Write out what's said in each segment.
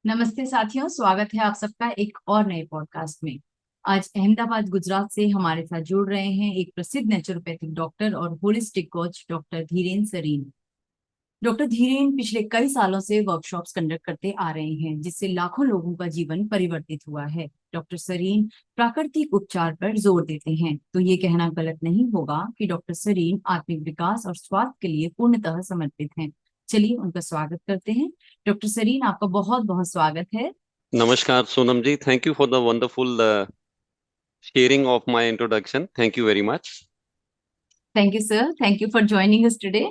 नमस्ते साथियों, स्वागत है आप सबका एक और नए पॉडकास्ट में। आज अहमदाबाद गुजरात से हमारे साथ जुड़ रहे हैं एक प्रसिद्ध नेचुरोपैथिक डॉक्टर और holistic coach doctor Dhiren Sarin. Doctor Dhiren पिछले कई सालों से वर्कशॉप्स कंडक्ट करते आ रहे हैं, जिससे लाखों लोगों का जीवन परिवर्तित हुआ है। डॉक्टर सरीन प्राकृतिक उपचार पर जोर देते हैं, तो ये कहना गलत नहीं होगा कि डॉक्टर सरीन आत्मिक विकास और स्वास्थ्य के लिए पूर्णतः समर्पित हैं। चलिए उनका स्वागत करते हैं। डॉक्टर सरीन, आपका बहुत बहुत स्वागत है। नमस्कार Sonam ji, thank you for the wonderful sharing of my introduction. Thank you very much. Thank you sir, thank you for joining us today.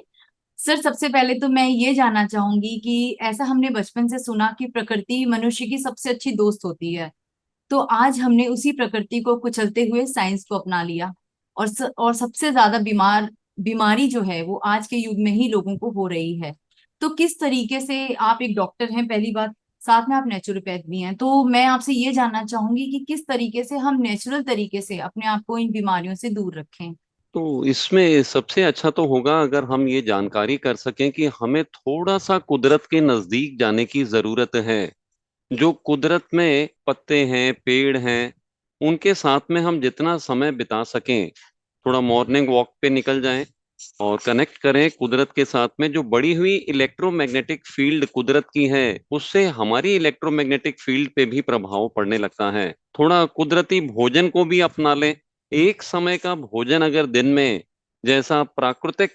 Sir, सबसे पहले तो मैं ये जानना चाहूंगी कि ऐसा हमने बचपन से सुना कि प्रकृति मनुष्य की सबसे अच्छी दोस्त होती है। तो आज हमने उसी प्रकृति को कुचलते हुए साइंस को अपना लिया। और सबसे ज्यादा बीमारी जो है वो आज के युग में ही लोगों को हो रही है। तो किस तरीके से, आप एक डॉक्टर हैं पहली बात, साथ में आप नेचुरोपैथ भी हैं, तो मैं आपसे ये जानना चाहूंगी कि किस तरीके से हम नेचुरल तरीके से अपने आप को इन बीमारियों से दूर रखें। तो इसमें सबसे अच्छा तो होगा अगर हम ये जानकारी कर सकें कि हमें थोड़ा सा कुदरत के नजदीक जाने की जरूरत है। जो कुदरत में पत्ते हैं, पेड़ हैं, उनके साथ में हम जितना समय बिता सकें, थोड़ा मॉर्निंग वॉक पे निकल जाएं और कनेक्ट करें कुदरत के साथ में। जो बड़ी हुई इलेक्ट्रोमैग्नेटिक फील्ड कुदरत की है, उससे हमारी इलेक्ट्रोमैग्नेटिक फील्ड पे भी प्रभाव पड़ने लगता है। थोड़ा कुदरती भोजन को भी अपना लें। एक समय का भोजन अगर दिन में, जैसा प्राकृतिक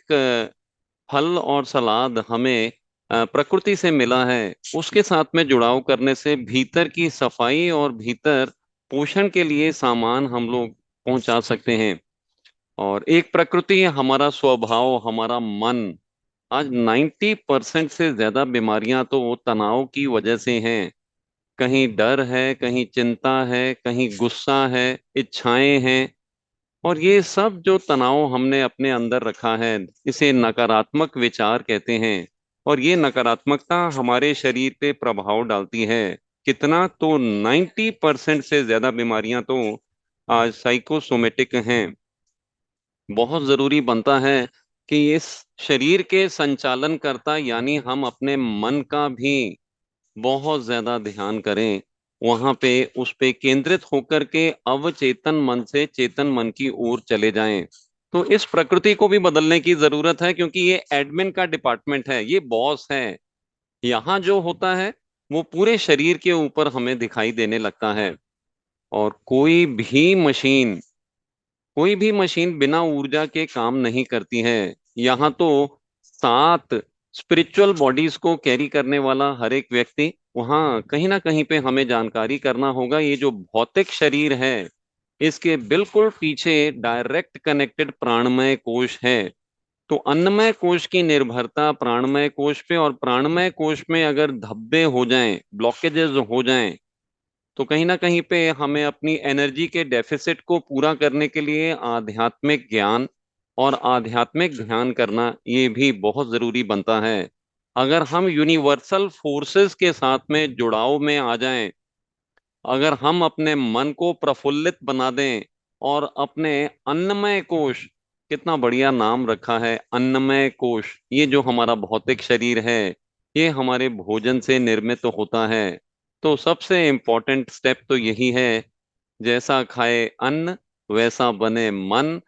फल और सलाद हमें प्रकृति से मिला है, उसके साथ में जुड़ाव करने से भीतर की सफाई और भीतर पोषण के लिए सामान हम लोग पहुंचा सकते हैं। और एक प्रकृति, हमारा स्वभाव, हमारा मन। आज 90% से ज्यादा बीमारियां तो तनाव की वजह से हैं। कहीं डर है, कहीं चिंता है, कहीं गुस्सा है, इच्छाएं हैं। और ये सब जो तनाव हमने अपने अंदर रखा है, इसे नकारात्मक विचार कहते हैं। और ये नकारात्मकता हमारे शरीर पे प्रभाव डालती है। कितना तो 90% से ज्यादा बीमारियां तो आज साइकोसोमेटिक हैं। बहुत जरूरी बनता है कि इस शरीर के संचालन करता यानी हम अपने मन का भी बहुत ज्यादा ध्यान करें। वहां पे उस पे केंद्रित होकर के अवचेतन मन से चेतन मन की ओर चले जाएं। तो इस प्रकृति को भी बदलने की जरूरत है, क्योंकि ये एडमिन का डिपार्टमेंट है, ये बॉस है। यहाँ जो होता है वो पूरे शरीर के ऊपर हमें दिखाई देने लगता है। और कोई भी मशीन बिना ऊर्जा के काम नहीं करती है। यहाँ तो 7 स्पिरिचुअल बॉडीज को कैरी करने वाला हर एक व्यक्ति, वहाँ कहीं ना कहीं पे हमें जानकारी करना होगा। ये जो भौतिक शरीर है, इसके बिल्कुल पीछे डायरेक्ट कनेक्टेड प्राणमय कोश है। तो अन्नमय कोश की निर्भरता प्राणमय कोश पे, और प्राणमय कोश में अगर धब्बे हो जाएं, ब्लॉकेजेस हो जाएं, तो कहीं ना कहीं पे हमें अपनी एनर्जी के डेफिसिट को पूरा करने के लिए आध्यात्मिक ज्ञान और आध्यात्मिक ध्यान करना ये भी बहुत जरूरी बनता है। अगर हम यूनिवर्सल फोर्सेस के साथ में जुड़ाव में आ जाएं, अगर हम अपने मन को प्रफुल्लित बना दें और अपने अन्नमय कोश, कितना बढ़िया नाम रखा है अन्नमय कोश, ये जो हमारा भौतिक शरीर है, ये हमारे भोजन से निर्मित होता है। तो सबसे इम्पोर्टेंट स्टेप तो यही है, जैसा खाए अन्न वैसा बने मन।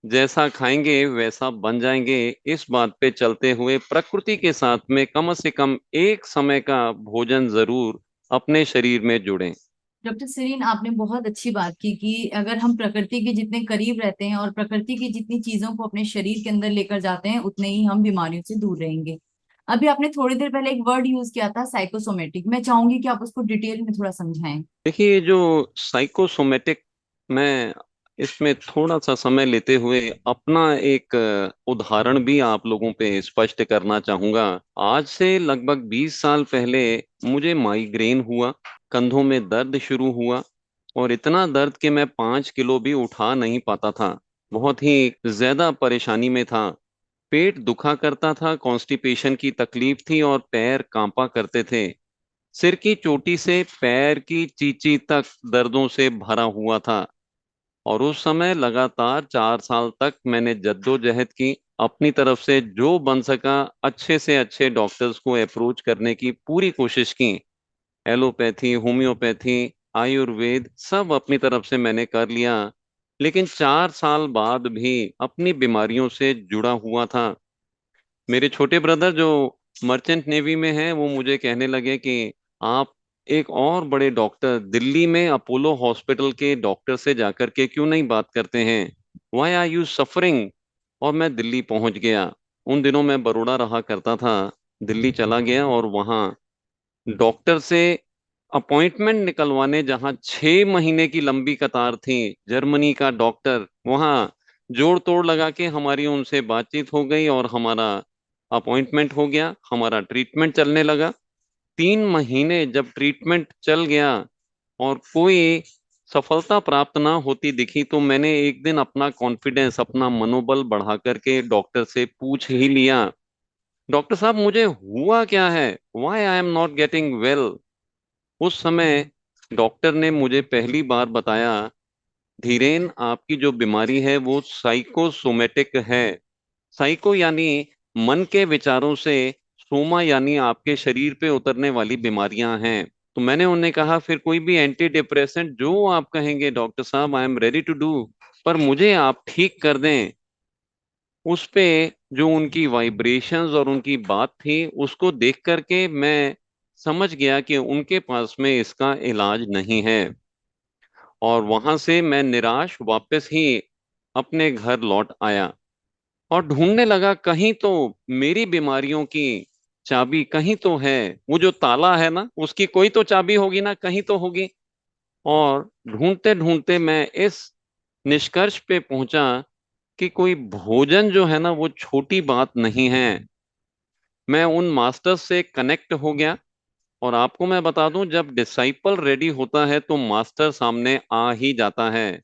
जैसा खाएंगे वैसा बन जाएंगे। इस बात पे चलते हुए प्रकृति के साथ में कम से कम एक समय का भोजन जरूर अपने शरीर में जुड़ें। डॉक्टर सरीन, आपने बहुत अच्छी बात की कि अगर हम प्रकृति के जितने करीब रहते हैं और प्रकृति की जितनी चीजों को अपने शरीर के अंदर लेकर जाते हैं, उतने ही हम बीमारियों से दूर रहेंगे। अभी आपने थोड़ी देर पहले एक वर्ड यूज किया था, साइकोसोमेटिक। मैं चाहूंगी कि आप उसको डिटेल में थोड़ा समझाएं। देखिए, ये जो साइकोसोमेटिक, मैं इसमें थोड़ा सा समय लेते हुए अपना एक उदाहरण भी आप लोगों पे स्पष्ट करना चाहूंगा। आज से लगभग 20 साल पहले मुझे माइग्रेन हुआ, कंधों में दर्द शुरू हुआ, और इतना दर्द कि मैं 5 किलो भी उठा नहीं पाता था। बहुत ही ज्यादा परेशानी में था। पेट दुखा करता था, कॉन्स्टिपेशन की तकलीफ थी, और पैर कांपा करते थे। सिर की चोटी से पैर की चींची तक दर्दों से भरा हुआ था। और उस समय लगातार 4 साल तक मैंने जद्दोजहद की, अपनी तरफ से जो बन सका अच्छे से अच्छे डॉक्टर्स को अप्रोच करने की पूरी कोशिश की। एलोपैथी, होम्योपैथी, आयुर्वेद सब अपनी तरफ से मैंने कर लिया। लेकिन 4 साल बाद भी अपनी बीमारियों से जुड़ा हुआ था। मेरे छोटे ब्रदर जो मर्चेंट नेवी में हैं, वो मुझे कहने लगे कि आप एक और बड़े डॉक्टर दिल्ली में अपोलो हॉस्पिटल के डॉक्टर से जाकर के क्यों नहीं बात करते हैं, वाई आर यू सफरिंग। और मैं दिल्ली पहुंच गया। उन दिनों मैं बड़ौदा रहा करता था। दिल्ली चला गया और वहां डॉक्टर से अपॉइंटमेंट निकलवाने, जहां 6 महीने की लंबी कतार थी, जर्मनी का डॉक्टर, वहां जोड़ तोड़ लगा के हमारी उनसे बातचीत हो गई और हमारा अपॉइंटमेंट हो गया, हमारा ट्रीटमेंट चलने लगा। 3 महीने जब ट्रीटमेंट चल गया और कोई सफलता प्राप्त ना होती दिखी, तो मैंने एक दिन अपना कॉन्फिडेंस, अपना मनोबल बढ़ा करके डॉक्टर से पूछ ही लिया, डॉक्टर साहब मुझे हुआ क्या है, why I am not getting well. उस समय डॉक्टर ने मुझे पहली बार बताया, धीरेन आपकी जो बीमारी है वो साइकोसोमेटिक है। साइको यानी मन के विचारों से, सोमा यानी आपके शरीर पे उतरने वाली बीमारियां हैं। तो मैंने उन्हें कहा, फिर कोई भी एंटी डिप्रेसेंट जो आप कहेंगे डॉक्टर साहब, I am ready to do, पर मुझे आप ठीक कर दें। उस पे जो उनकी वाइब्रेशंस और उनकी बात थी, उसको देख करके मैं समझ गया कि उनके पास में इसका इलाज नहीं है। और वहां से मैं निराश वापस ही अपने घर लौट आया और ढूंढने लगा, कहीं तो मेरी बीमारियों की चाबी कहीं तो है। वो जो ताला है ना, उसकी कोई तो चाबी होगी ना, कहीं तो होगी। और ढूंढते ढूंढते मैं इस निष्कर्ष पे पहुंचा कि कोई भोजन जो है ना, वो छोटी बात नहीं है। मैं उन मास्टर्स से कनेक्ट हो गया। और आपको मैं बता दूं, जब डिसाइपल रेडी होता है तो मास्टर सामने आ ही जाता है।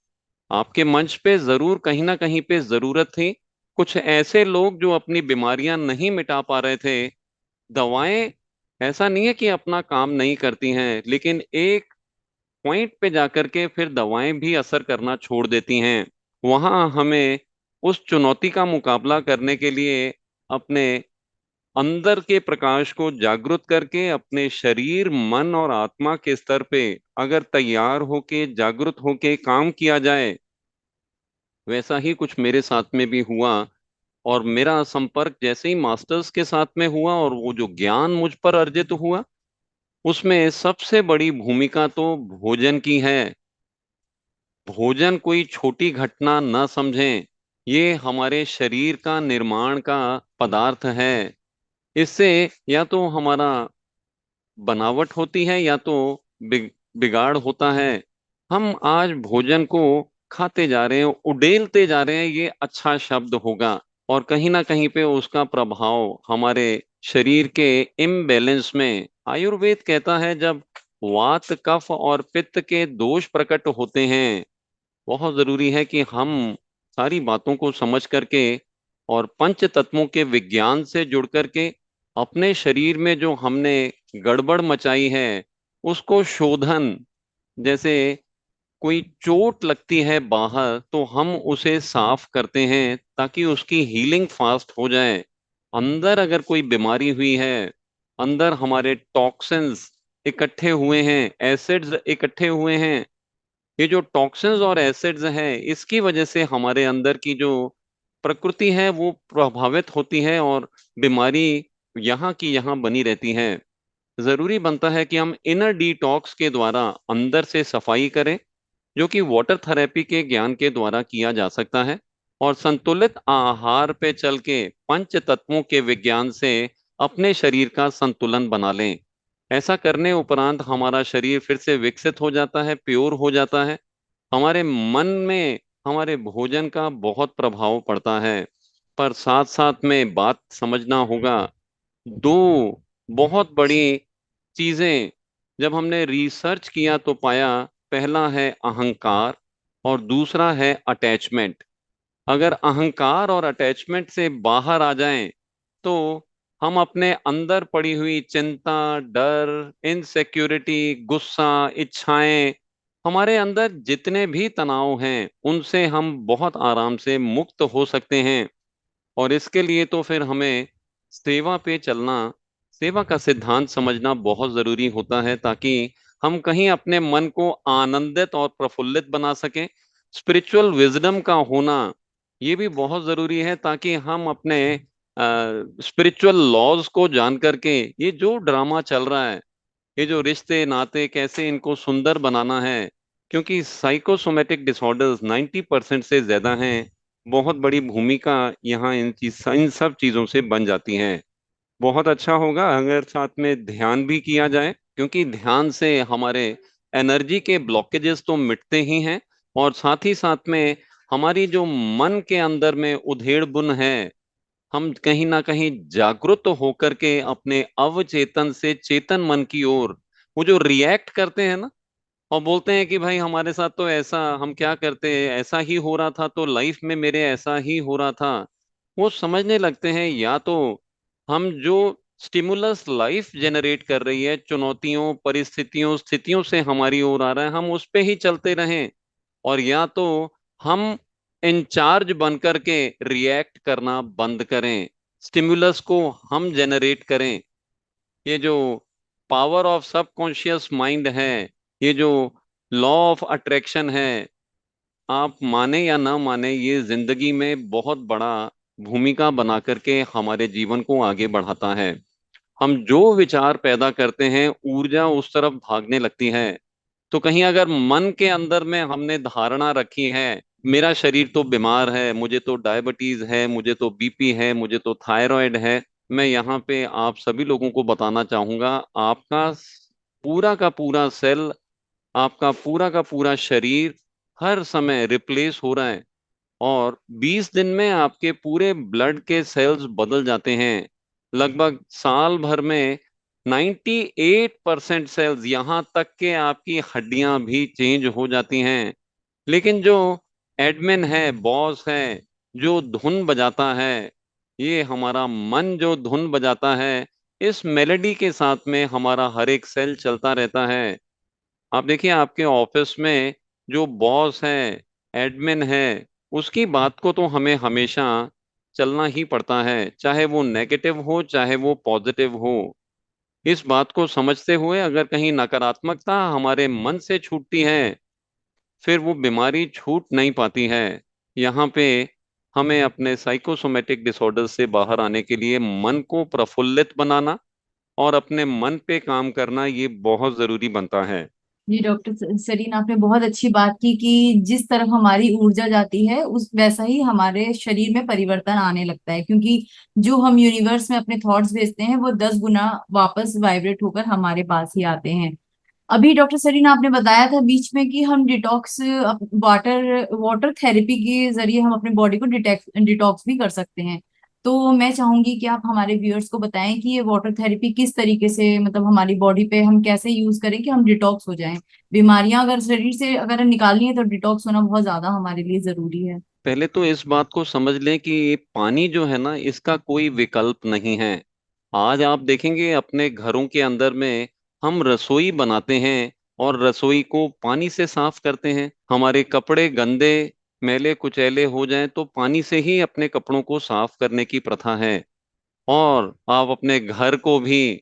आपके मंच पे जरूर कहीं ना कहीं पे जरूरत थी कुछ ऐसे लोग जो अपनी बीमारियां नहीं मिटा पा रहे थे। दवाएं, ऐसा नहीं है कि अपना काम नहीं करती हैं, लेकिन एक पॉइंट पे जाकर के फिर दवाएं भी असर करना छोड़ देती हैं। वहां हमें उस चुनौती का मुकाबला करने के लिए अपने अंदर के प्रकाश को जागृत करके, अपने शरीर, मन और आत्मा के स्तर पे अगर तैयार होके, जागृत होके काम किया जाए, वैसा ही कुछ मेरे साथ में भी हुआ। और मेरा संपर्क जैसे ही मास्टर्स के साथ में हुआ और वो जो ज्ञान मुझ पर अर्जित हुआ, उसमें सबसे बड़ी भूमिका तो भोजन की है। भोजन कोई छोटी घटना न समझें, ये हमारे शरीर का निर्माण का पदार्थ है। इससे या तो हमारा बनावट होती है या तो बिगाड़ होता है। हम आज भोजन को खाते जा रहे हैं, उड़ेलते जा रहे हैं, ये अच्छा शब्द होगा। और कहीं ना कहीं पे उसका प्रभाव हमारे शरीर के इम्बैलेंस में, आयुर्वेद कहता है जब वात, कफ और पित्त के दोष प्रकट होते हैं, बहुत जरूरी है कि हम सारी बातों को समझ करके और पंच तत्वों के विज्ञान से जुड़ करके अपने शरीर में जो हमने गड़बड़ मचाई है उसको शोधन, जैसे कोई चोट लगती है बाहर तो हम उसे साफ करते हैं ताकि उसकी हीलिंग फास्ट हो जाए। अंदर अगर कोई बीमारी हुई है, अंदर हमारे टॉक्सिन्स इकट्ठे हुए हैं, एसिड्स इकट्ठे हुए हैं, ये जो टॉक्सिन्स और एसिड्स हैं, इसकी वजह से हमारे अंदर की जो प्रकृति है वो प्रभावित होती है और बीमारी यहाँ की यहाँ बनी रहती है। जरूरी बनता है कि हम इनर डिटॉक्स के द्वारा अंदर से सफाई करें, जो कि वाटर थेरेपी के ज्ञान के द्वारा किया जा सकता है। और संतुलित आहार पे चल के पंच तत्वों के विज्ञान से अपने शरीर का संतुलन बना लें। ऐसा करने उपरांत हमारा शरीर फिर से विकसित हो जाता है, प्योर हो जाता है। हमारे मन में हमारे भोजन का बहुत प्रभाव पड़ता है। पर साथ साथ में बात समझना होगा, दो बहुत बड़ी चीजें जब हमने रिसर्च किया तो पाया, पहला है अहंकार और दूसरा है अटैचमेंट। अगर अहंकार और अटैचमेंट से बाहर आ जाएं तो हम अपने अंदर पड़ी हुई चिंता, डर, इनसिक्योरिटी, गुस्सा, इच्छाएं, हमारे अंदर जितने भी तनाव हैं उनसे हम बहुत आराम से मुक्त हो सकते हैं। और इसके लिए तो फिर हमें सेवा पे चलना सेवा का सिद्धांत समझना बहुत जरूरी होता है, ताकि हम कहीं अपने मन को आनंदित और प्रफुल्लित बना सकें। स्पिरिचुअल विजडम का होना ये भी बहुत जरूरी है, ताकि हम अपने स्पिरिचुअल लॉज को जान करके ये जो ड्रामा चल रहा है, ये जो रिश्ते नाते कैसे इनको सुंदर बनाना है। क्योंकि साइकोसोमेटिक डिसऑर्डर्स 90% से ज्यादा हैं। बहुत बड़ी भूमिका यहाँ इन सब चीजों से बन जाती है। बहुत अच्छा होगा अगर साथ में ध्यान भी किया जाए, क्योंकि ध्यान से हमारे एनर्जी के ब्लॉकेजेस तो मिटते ही हैं, और साथ ही साथ में हमारी जो मन के अंदर में उधेड़ बुन है, हम कहीं ना कहीं जागृत होकर के अपने अवचेतन से चेतन मन की ओर, वो जो रिएक्ट करते हैं ना, और बोलते हैं कि भाई हमारे साथ तो ऐसा, हम क्या करते हैं, ऐसा ही हो रहा था, तो लाइफ में मेरे ऐसा ही हो रहा था। वो समझने लगते हैं या तो हम जो स्टिमुलस लाइफ जनरेट कर रही है, चुनौतियों परिस्थितियों स्थितियों से हमारी ओर आ रहा है, हम उस पे ही चलते रहें, और या तो हम इंचार्ज बन करके रिएक्ट करना बंद करें, स्टिमुलस को हम जनरेट करें। ये जो पावर ऑफ सबकॉन्शियस माइंड है, ये जो लॉ ऑफ अट्रैक्शन है, आप माने या ना माने, ये जिंदगी में बहुत बड़ा भूमिका बना करके हमारे जीवन को आगे बढ़ाता है। हम जो विचार पैदा करते हैं, ऊर्जा उस तरफ भागने लगती है। तो कहीं अगर मन के अंदर में हमने धारणा रखी है, मेरा शरीर तो बीमार है, मुझे तो डायबिटीज है, मुझे तो बीपी है, मुझे तो थायराइड है, मैं यहाँ पे आप सभी लोगों को बताना चाहूंगा, आपका पूरा का पूरा सेल, आपका पूरा का पूरा शरीर हर समय रिप्लेस हो रहा है, और 20 दिन में आपके पूरे ब्लड के सेल्स बदल जाते हैं। लगभग साल भर में 98% सेल्स, यहाँ तक के आपकी हड्डियां भी चेंज हो जाती हैं। लेकिन जो एडमिन है, बॉस है, जो धुन बजाता है, ये हमारा मन जो धुन बजाता है, इस मेलेडी के साथ में हमारा हर एक सेल चलता रहता है। आप देखिए आपके ऑफिस में जो बॉस है, एडमिन है, उसकी बात को तो हमें हमेशा चलना ही पड़ता है, चाहे वो नेगेटिव हो चाहे वो पॉजिटिव हो। इस बात को समझते हुए अगर कहीं नकारात्मकता हमारे मन से छूटती है, फिर वो बीमारी छूट नहीं पाती है। यहाँ पे हमें अपने साइकोसोमेटिक डिसऑर्डर से बाहर आने के लिए मन को प्रफुल्लित बनाना और अपने मन पे काम करना, ये बहुत जरूरी बनता है। जी डॉक्टर सरीन, आपने बहुत अच्छी बात की कि जिस तरफ हमारी ऊर्जा जाती है उस वैसा ही हमारे शरीर में परिवर्तन आने लगता है, क्योंकि जो हम यूनिवर्स में अपने थॉट्स भेजते हैं वो 10 गुना वापस वाइब्रेट होकर हमारे पास ही आते हैं। अभी डॉक्टर सरीन आपने बताया था बीच में कि हम डिटॉक्स वाटर वाटर थेरेपी के जरिए हम अपने बॉडी को डिटॉक्स भी कर सकते हैं। तो मैं चाहूंगी कि आप हमारे व्यूअर्स को बताएं कि ये वाटर थेरेपी किस तरीके से, मतलब हमारी बॉडी पे हम कैसे यूज करें कि हम डिटॉक्स हो जाएं। बीमारियां अगर शरीर से अगर निकालनी है तो डिटॉक्स होना बहुत ज्यादा हमारे लिए जरूरी है। पहले तो इस बात को समझ लें कि ये पानी जो है ना, इसका कोई विकल्प नहीं है। आज आप देखेंगे अपने घरों के अंदर में हम रसोई बनाते हैं, और रसोई को पानी से साफ करते हैं। हमारे कपड़े गंदे मैले कुचैले हो जाएं तो पानी से ही अपने कपड़ों को साफ करने की प्रथा है। और आप अपने घर को भी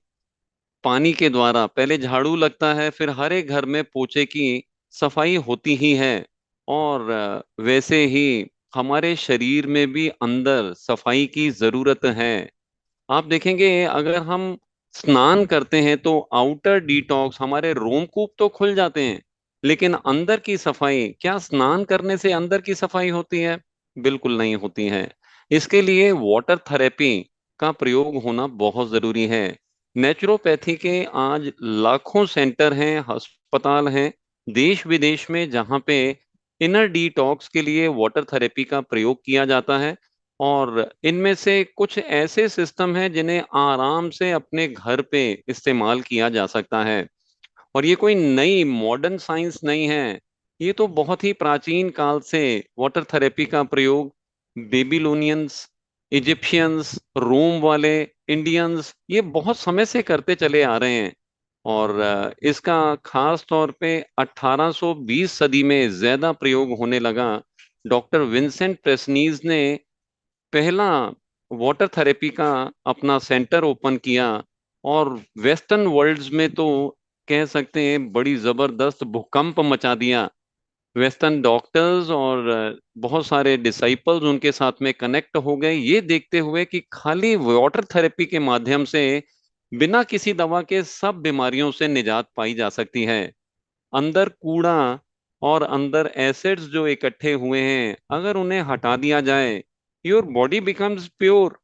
पानी के द्वारा, पहले झाड़ू लगता है, फिर हर एक घर में पोछे की सफाई होती ही है। और वैसे ही हमारे शरीर में भी अंदर सफाई की जरूरत है। आप देखेंगे अगर हम स्नान करते हैं तो आउटर डिटॉक्स, हमारे रोमकूप तो खुल जाते हैं, लेकिन अंदर की सफाई, क्या स्नान करने से अंदर की सफाई होती है? बिल्कुल नहीं होती है। इसके लिए वाटर थेरेपी का प्रयोग होना बहुत जरूरी है। नेचुरोपैथी के आज लाखों सेंटर हैं, अस्पताल हैं, देश विदेश में, जहाँ पे इनर डिटॉक्स के लिए वाटर थेरेपी का प्रयोग किया जाता है। और इनमें से कुछ ऐसे सिस्टम हैं जिन्हें आराम से अपने घर पे इस्तेमाल किया जा सकता है। और ये कोई नई मॉडर्न साइंस नहीं है, ये तो बहुत ही प्राचीन काल से वाटर थेरेपी का प्रयोग बेबीलोनियंस, इजिप्शियंस, रोम वाले, इंडियंस, ये बहुत समय से करते चले आ रहे हैं। और इसका खास तौर पे 1820 सदी में ज्यादा प्रयोग होने लगा। डॉक्टर विंसेंट प्रेसनीज ने पहला वाटर थेरेपी का अपना सेंटर ओपन किया, और वेस्टर्न वर्ल्ड्स में तो कह सकते हैं बड़ी जबरदस्त भूकंप मचा दिया। वेस्टर्न डॉक्टर्स और बहुत सारे डिसाइपल्स उनके साथ में कनेक्ट हो गए, ये देखते हुए कि खाली वाटर थेरेपी के माध्यम से बिना किसी दवा के सब बीमारियों से निजात पाई जा सकती है। अंदर कूड़ा और अंदर एसिड्स जो इकट्ठे हुए हैं, अगर उन्हें हटा दिया जाए, योर बॉडी बिकम्स प्योर।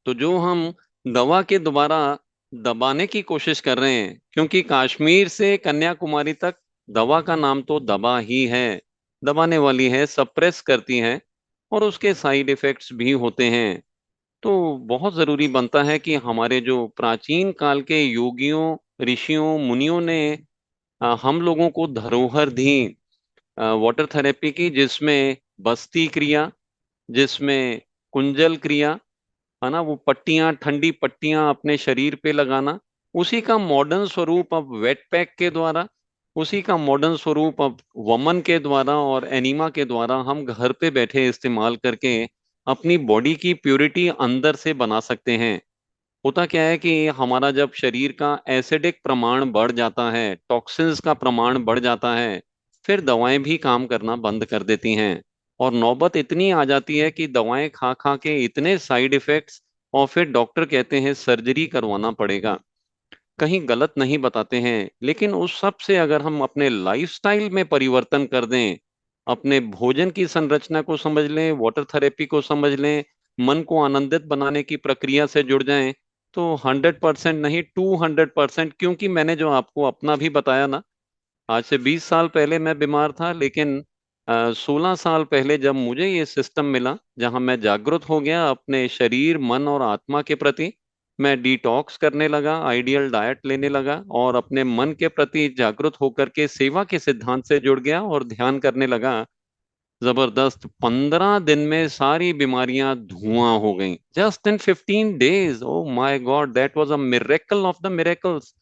तो जो हम दवा के द्वारा दबाने की कोशिश कर रहे हैं, क्योंकि कश्मीर से कन्याकुमारी तक दवा का नाम तो दवा ही है, दबाने वाली है, सप्रेस करती है, और उसके साइड इफेक्ट्स भी होते हैं। तो बहुत जरूरी बनता है कि हमारे जो प्राचीन काल के योगियों, ऋषियों, मुनियों ने हम लोगों को धरोहर दी वाटर थेरेपी की, जिसमें बस्ती क्रिया, जिसमें कुंजल क्रिया, है ना, वो पट्टियां, ठंडी पट्टियां अपने शरीर पे लगाना, उसी का मॉडर्न स्वरूप अब वेट पैक के द्वारा, उसी का मॉडर्न स्वरूप अब वमन के द्वारा और एनीमा के द्वारा हम घर पे बैठे इस्तेमाल करके अपनी बॉडी की प्योरिटी अंदर से बना सकते हैं। होता क्या है कि हमारा जब शरीर का एसिडिक प्रमाण बढ़ जाता है, टॉक्सिन्स का प्रमाण बढ़ जाता है, फिर दवाएं भी काम करना बंद कर देती हैं। और नौबत इतनी आ जाती है कि दवाएं खा खा के इतने साइड इफेक्ट्स, और फिर डॉक्टर कहते हैं सर्जरी करवाना पड़ेगा। कहीं गलत नहीं बताते हैं, लेकिन उस सब से अगर हम अपने लाइफस्टाइल में परिवर्तन कर दें, अपने भोजन की संरचना को समझ लें, वाटर थेरेपी को समझ लें, मन को आनंदित बनाने की प्रक्रिया से जुड़ जाएं, तो 100% नहीं, 200%। क्योंकि मैंने जो आपको अपना भी बताया ना, आज से 20 साल पहले मैं बीमार था, लेकिन 16 साल पहले जब मुझे ये सिस्टम मिला, जहां मैं जागरूक हो गया अपने शरीर, मन और आत्मा के प्रति, मैं डिटॉक्स करने लगा, आइडियल डाइट लेने लगा, और अपने मन के प्रति जागरूक होकर के सेवा के सिद्धांत से जुड़ गया और ध्यान करने लगा। जबरदस्त, 15 दिन में सारी बीमारियां धुआं हो गईं, just in 15 days. Oh my God, that was a miracle of the miracles.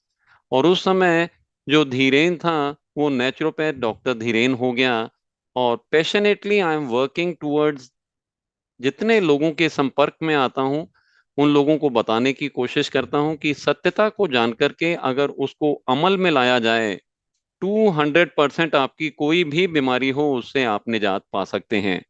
और उस समय जो धीरेन था, वो नेचुरोपैथ डॉक्टर धीरेन हो गया। और passionately I am working towards, जितने लोगों के संपर्क में आता हूं, उन लोगों को बताने की कोशिश करता हूं कि सत्यता को जान करके अगर उसको अमल में लाया जाए, 200% आपकी कोई भी बीमारी हो उससे आप निजात पा सकते हैं,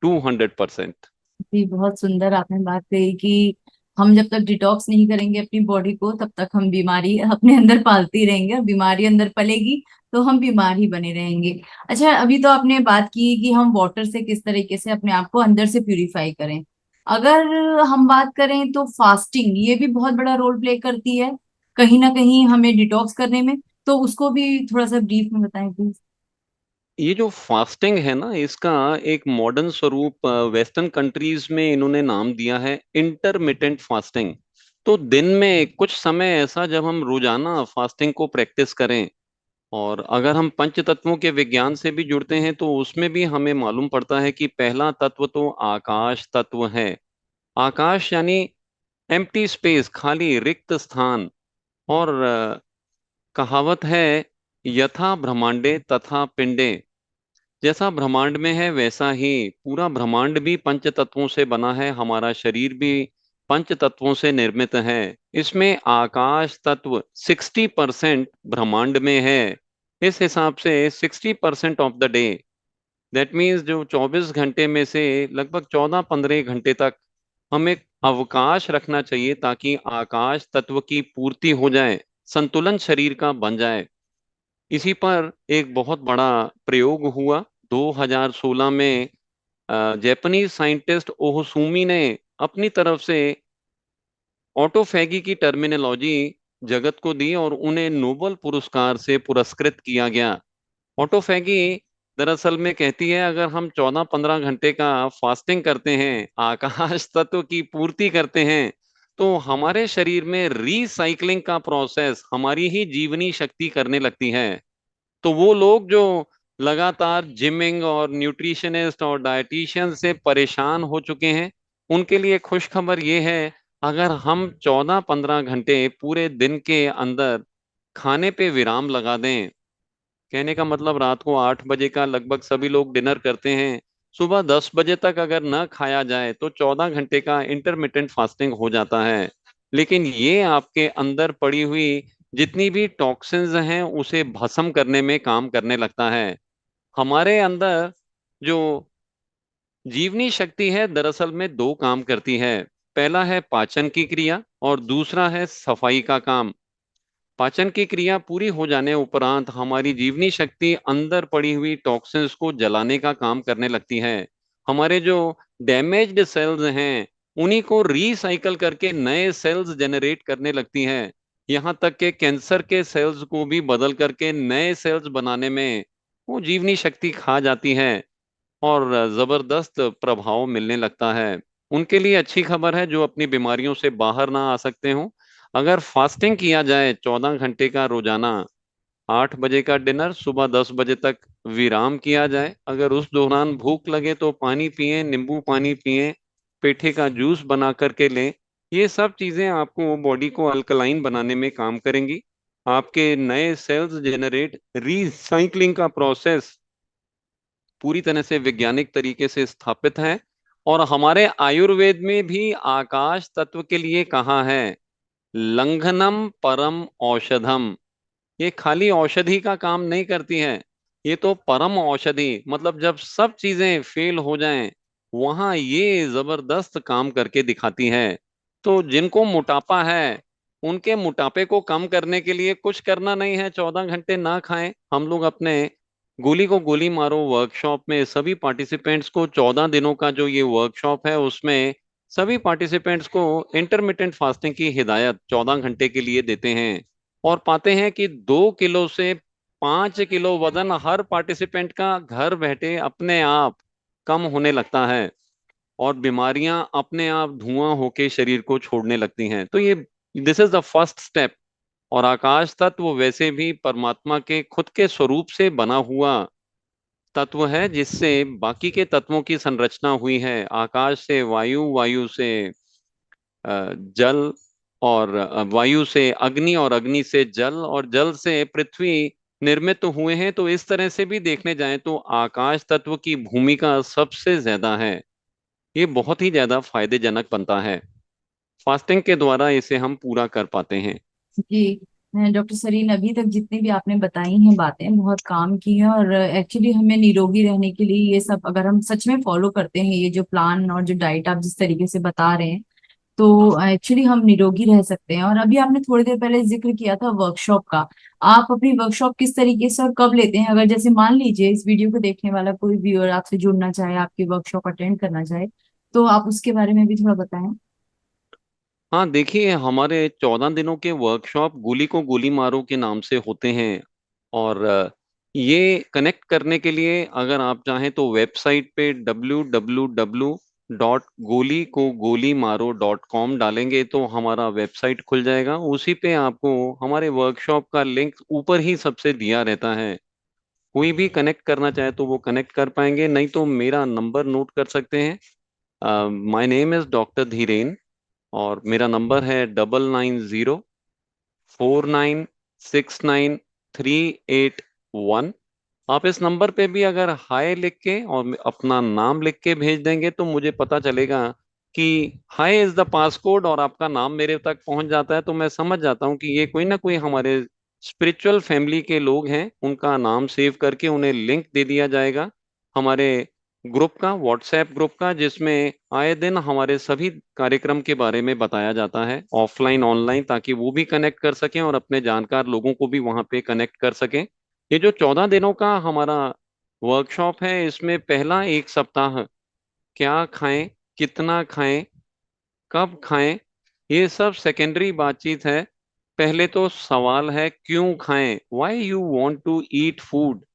200%। जी, बहुत सुंदर आपने बात कही कि हम जब तक डिटॉक्स नहीं करेंगे अपनी बॉडी को, तब तक हम बीमारी अपने अंदर पालते ही रहेंगे, और बीमारी अंदर पलेगी तो हम बीमार ही बने रहेंगे। अच्छा, अभी तो आपने बात की कि हम वाटर से किस तरीके से अपने आप को अंदर से प्यूरिफाई करें। अगर हम बात करें तो फास्टिंग ये भी बहुत बड़ा रोल प्ले करती है कहीं ना कहीं हमें डिटॉक्स करने में। तो उसको भी थोड़ा सा ब्रीफ में बताएं प्लीज। ये जो फास्टिंग है ना, इसका एक मॉडर्न स्वरूप वेस्टर्न कंट्रीज में इन्होंने नाम दिया है इंटरमिटेंट फास्टिंग। तो दिन में कुछ समय ऐसा जब हम रोजाना फास्टिंग को प्रैक्टिस करें, और अगर हम पंच तत्वों के विज्ञान से भी जुड़ते हैं, तो उसमें भी हमें मालूम पड़ता है कि पहला तत्व तो आकाश तत्व है। आकाश यानी एम्प्टी स्पेस, खाली रिक्त स्थान। और कहावत है, यथा ब्रह्मांडे तथा पिंडे, जैसा ब्रह्मांड में है वैसा ही पूरा ब्रह्मांड भी पंच तत्वों से बना है, हमारा शरीर भी पंच तत्वों से निर्मित है। इसमें आकाश तत्व 60% ब्रह्मांड में है। इस हिसाब से 60% of the day, that means जो 24 घंटे में से लगभग 14-15 घंटे तक हमें अवकाश रखना चाहिए, ताकि आकाश तत्व की पूर्ति हो जाए, संतुलन शरीर का बन जाए। इसी पर एक बहुत बड़ा प्रयोग हुआ 2016 में। जापानीज साइंटिस्ट ओहोसुमी ने अपनी तरफ से ऑटोफैगी की टर्मिनोलॉजी जगत को दी, और उन्हें नोबेल पुरस्कार से पुरस्कृत किया गया। ऑटोफैगी दरअसल में कहती है, अगर हम 14-15 घंटे का फास्टिंग करते हैं, आकाश तत्व की पूर्ति करते हैं, तो हमारे शरीर में रिसाइकलिंग का प्रोसेस हमारी ही जीवनी शक्ति करने लगती है। तो वो लोग जो लगातार जिमिंग और न्यूट्रिशनिस्ट और डाइटिशियन से परेशान हो चुके हैं, उनके लिए खुशखबर ये है, अगर हम 14-15 घंटे पूरे दिन के अंदर खाने पे विराम लगा दें, कहने का मतलब रात को 8 बजे का लगभग सभी लोग डिनर करते हैं, सुबह 10 बजे तक अगर न खाया जाए, तो 14 घंटे का इंटरमिटेंट फास्टिंग हो जाता है। लेकिन ये आपके अंदर पड़ी हुई जितनी भी टॉक्सिन्स हैं उसे भस्म करने में काम करने लगता है। हमारे अंदर जो जीवनी शक्ति है दरअसल में दो काम करती है। पहला है पाचन की क्रिया और दूसरा है सफाई का काम। पाचन की क्रिया पूरी हो जाने उपरांत हमारी जीवनी शक्ति अंदर पड़ी हुई टॉक्सिन्स को जलाने का काम करने लगती है। हमारे जो डैमेज्ड सेल्स हैं उन्हीं को रिसाइकल करके नए सेल्स जनरेट करने लगती है। यहाँ तक कि कैंसर के सेल्स को भी बदल करके नए सेल्स बनाने में वो जीवनी शक्ति खा जाती है और जबरदस्त प्रभाव मिलने लगता है। उनके लिए अच्छी खबर है जो अपनी बीमारियों से बाहर ना आ सकते हो। अगर फास्टिंग किया जाए 14 घंटे का रोजाना, 8 बजे का डिनर, सुबह 10 बजे तक विराम किया जाए, अगर उस दौरान भूख लगे तो पानी पिएं, नींबू पानी पिएं, पेठे का जूस बना करके लें। ये सब चीजें आपको बॉडी को अल्कलाइन बनाने में काम करेंगी। आपके नए सेल्स जनरेट, रिसाइकलिंग का प्रोसेस पूरी तरह से वैज्ञानिक तरीके से स्थापित है। और हमारे आयुर्वेद में भी आकाश तत्व के लिए कहा है, लंघनम परम औषधम। ये खाली औषधि का काम नहीं करती है, ये तो परम औषधि, मतलब जब सब चीजें फेल हो जाएं वहां ये जबरदस्त काम करके दिखाती है। तो जिनको मोटापा है उनके मोटापे को कम करने के लिए कुछ करना नहीं है, 14 घंटे ना खाएं। हम लोग अपने गोली को गोली मारो वर्कशॉप में सभी पार्टिसिपेंट्स को, 14 दिनों का जो ये वर्कशॉप है उसमें सभी पार्टिसिपेंट्स को इंटरमिटेंट फास्टिंग की हिदायत 14 घंटे के लिए देते हैं। और पाते हैं कि 2 किलो से 5 किलो वजन हर पार्टिसिपेंट का घर बैठे अपने आप कम होने लगता है और बीमारियां अपने आप धुआं होके शरीर को छोड़ने लगती हैं। तो ये this is the first step. और आकाश तत्व वैसे भी परमात्मा के खुद के स्वरूप से बना हुआ तत्व है जिससे बाकी के तत्वों की संरचना हुई है। आकाश से वायु, वायु से जल, और वायु से अग्नि, और अग्नि से जल, और जल से पृथ्वी निर्मित हुए हैं। तो इस तरह से भी देखने जाएं तो आकाश तत्व की भूमिका सबसे ज्यादा है। ये बहुत ही ज्यादा फायदेजनक बनता है। फास्टिंग के द्वारा इसे हम पूरा कर पाते हैं। जी डॉक्टर सरीन, अभी तक जितनी भी आपने बताई हैं बातें बहुत काम की हैं, और एक्चुअली हमें निरोगी रहने के लिए ये सब अगर हम सच में फॉलो करते हैं, ये जो प्लान और जो डाइट आप जिस तरीके से बता रहे हैं, तो एक्चुअली हम निरोगी रह सकते हैं। और अभी आपने थोड़ी देर पहले जिक्र किया था वर्कशॉप का। आप अपनी वर्कशॉप किस तरीके से और कब लेते हैं? अगर जैसे मान लीजिए इस वीडियो को देखने वाला कोई व्यूअर आपसे जुड़ना चाहे, आपकी वर्कशॉप अटेंड करना चाहे, तो आप उसके बारे में भी थोड़ा बताएं। हाँ देखिए, हमारे 14 दिनों के वर्कशॉप गोली को गोली मारो के नाम से होते हैं। और ये कनेक्ट करने के लिए अगर आप चाहें तो वेबसाइट पे www.गोली को गोली मारो.com डालेंगे तो हमारा वेबसाइट खुल जाएगा। उसी पे आपको हमारे वर्कशॉप का लिंक ऊपर ही सबसे दिया रहता है। कोई भी कनेक्ट करना चाहे तो वो कनेक्ट कर पाएंगे, नहीं तो मेरा नंबर नोट कर सकते हैं। My name is doctor Dhiren और मेरा नंबर है 9904969381। आप इस नंबर पे भी अगर हाय लिख के और अपना नाम लिख के भेज देंगे तो मुझे पता चलेगा कि हाय इज द पासकोड, और आपका नाम मेरे तक पहुंच जाता है तो मैं समझ जाता हूँ कि ये कोई ना कोई हमारे स्पिरिचुअल फैमिली के लोग हैं। उनका नाम सेव करके उन्हें लिंक दे दिया जाएगा हमारे ग्रुप का, व्हाट्सएप ग्रुप का, जिसमें आए दिन हमारे सभी कार्यक्रम के बारे में बताया जाता है, ऑफलाइन ऑनलाइन, ताकि वो भी कनेक्ट कर सकें और अपने जानकार लोगों को भी वहां पे कनेक्ट कर सकें। ये जो 14 दिनों का हमारा वर्कशॉप है इसमें पहला एक सप्ताह क्या खाएं, कितना खाएं, कब खाएं, ये सब सेकेंडरी बातचीत है। पहले तो सवाल है क्यों खाएं, why you want to eat food.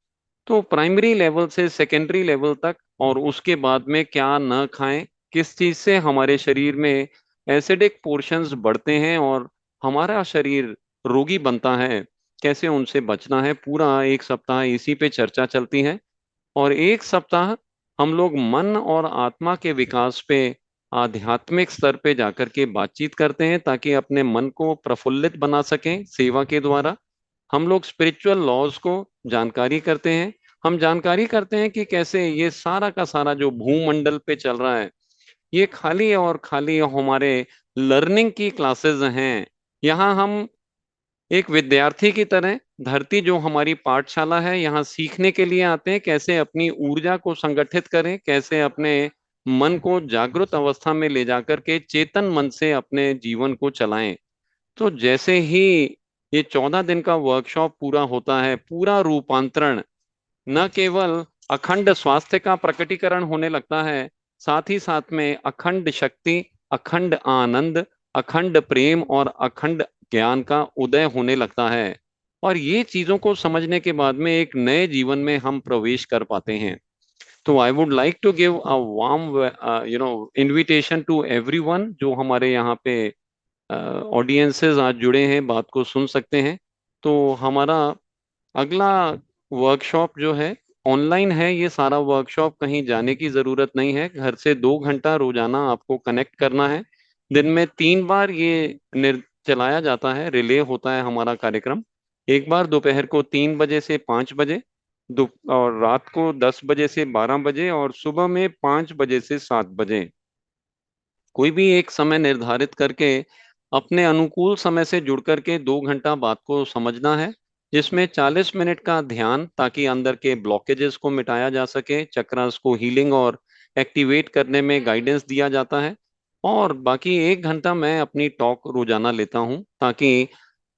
तो प्राइमरी लेवल से सेकेंडरी लेवल तक, और उसके बाद में क्या न खाएं, किस चीज से हमारे शरीर में एसिडिक पोर्शंस बढ़ते हैं और हमारा शरीर रोगी बनता है, कैसे उनसे बचना है, पूरा एक सप्ताह इसी पे चर्चा चलती है। और एक सप्ताह हम लोग मन और आत्मा के विकास पे आध्यात्मिक स्तर पे जाकर के बातचीत करते हैं ताकि अपने मन को प्रफुल्लित बना सकें सेवा के द्वारा। हम लोग स्पिरिचुअल लॉज को जानकारी करते हैं। हम जानकारी करते हैं कि कैसे ये सारा का सारा जो भूमंडल पे चल रहा है, ये खाली और खाली हमारे लर्निंग की क्लासेस हैं। यहाँ हम एक विद्यार्थी की तरह, धरती जो हमारी पाठशाला है, यहाँ सीखने के लिए आते हैं कैसे अपनी ऊर्जा को संगठित करें, कैसे अपने मन को जागृत अवस्था में ले जाकर के चेतन मन से अपने जीवन को चलाएं। तो जैसे ही ये 14 दिन का वर्कशॉप पूरा होता है, पूरा रूपांतरण, न केवल अखंड स्वास्थ्य का प्रकटीकरण होने लगता है, साथ ही साथ में अखंड शक्ति, अखंड आनंद, अखंड प्रेम और अखंड ज्ञान का उदय होने लगता है। और ये चीजों को समझने के बाद में एक नए जीवन में हम प्रवेश कर पाते हैं। तो I would like to give a warm invitation to everyone जो हमारे यहाँ पे ऑडियंसेस आज जुड़े हैं, बात को सुन सकते हैं। तो हमारा अगला वर्कशॉप जो है ऑनलाइन है। ये सारा वर्कशॉप, कहीं जाने की जरूरत नहीं है, घर से 2 घंटा रोजाना आपको कनेक्ट करना है। दिन में 3 बार ये चलाया जाता है, रिले होता है हमारा कार्यक्रम। एक बार दोपहर को 3 बजे से 5 बजे, और रात को 10 बजे से 12 बजे, और सुबह में 5 बजे से 7 बजे। कोई भी एक समय निर्धारित करके अपने अनुकूल समय से जुड़ करके 2 घंटा बात को समझना है, जिसमें 40 मिनट का ध्यान, ताकि अंदर के ब्लॉकेजेस को मिटाया जा सके, चक्रास को हीलिंग और एक्टिवेट करने में गाइडेंस दिया जाता है। और बाकी 1 घंटा मैं अपनी टॉक रोजाना लेता हूं, ताकि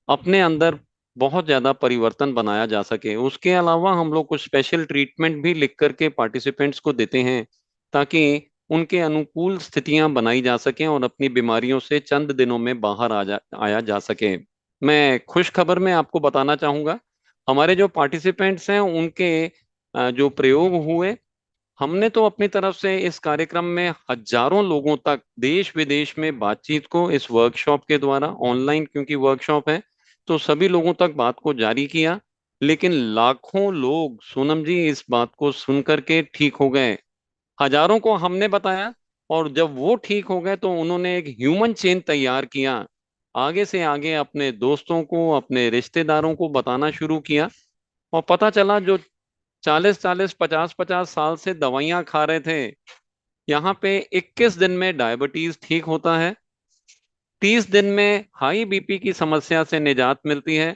अपने अंदर बहुत ज्यादा परिवर्तन बनाया जा सके। उसके अलावा हम लोग कुछ स्पेशल ट्रीटमेंट भी लिख करके पार्टिसिपेंट्स को देते हैं, ताकि उनके अनुकूल स्थितियां बनाई जा सकें और अपनी बीमारियों से चंद दिनों में बाहर आया जा सके। मैं खुश खबर में आपको बताना चाहूंगा, हमारे जो पार्टिसिपेंट्स हैं उनके जो प्रयोग हुए, हमने तो अपनी तरफ से इस कार्यक्रम में हजारों लोगों तक देश विदेश में बातचीत को इस वर्कशॉप के द्वारा, ऑनलाइन क्योंकि वर्कशॉप है, तो सभी लोगों तक बात को जारी किया। लेकिन लाखों लोग, सोनम जी, इस बात को सुन करके ठीक हो गए। हजारों को हमने बताया, और जब वो ठीक हो गए तो उन्होंने एक ह्यूमन चेन तैयार किया, आगे से आगे अपने दोस्तों को, अपने रिश्तेदारों को बताना शुरू किया। और पता चला जो 40-40, 50-50 साल से दवाइयां खा रहे थे, यहाँ पे 21 दिन में डायबिटीज ठीक होता है, 30 दिन में हाई बीपी की समस्या से निजात मिलती है,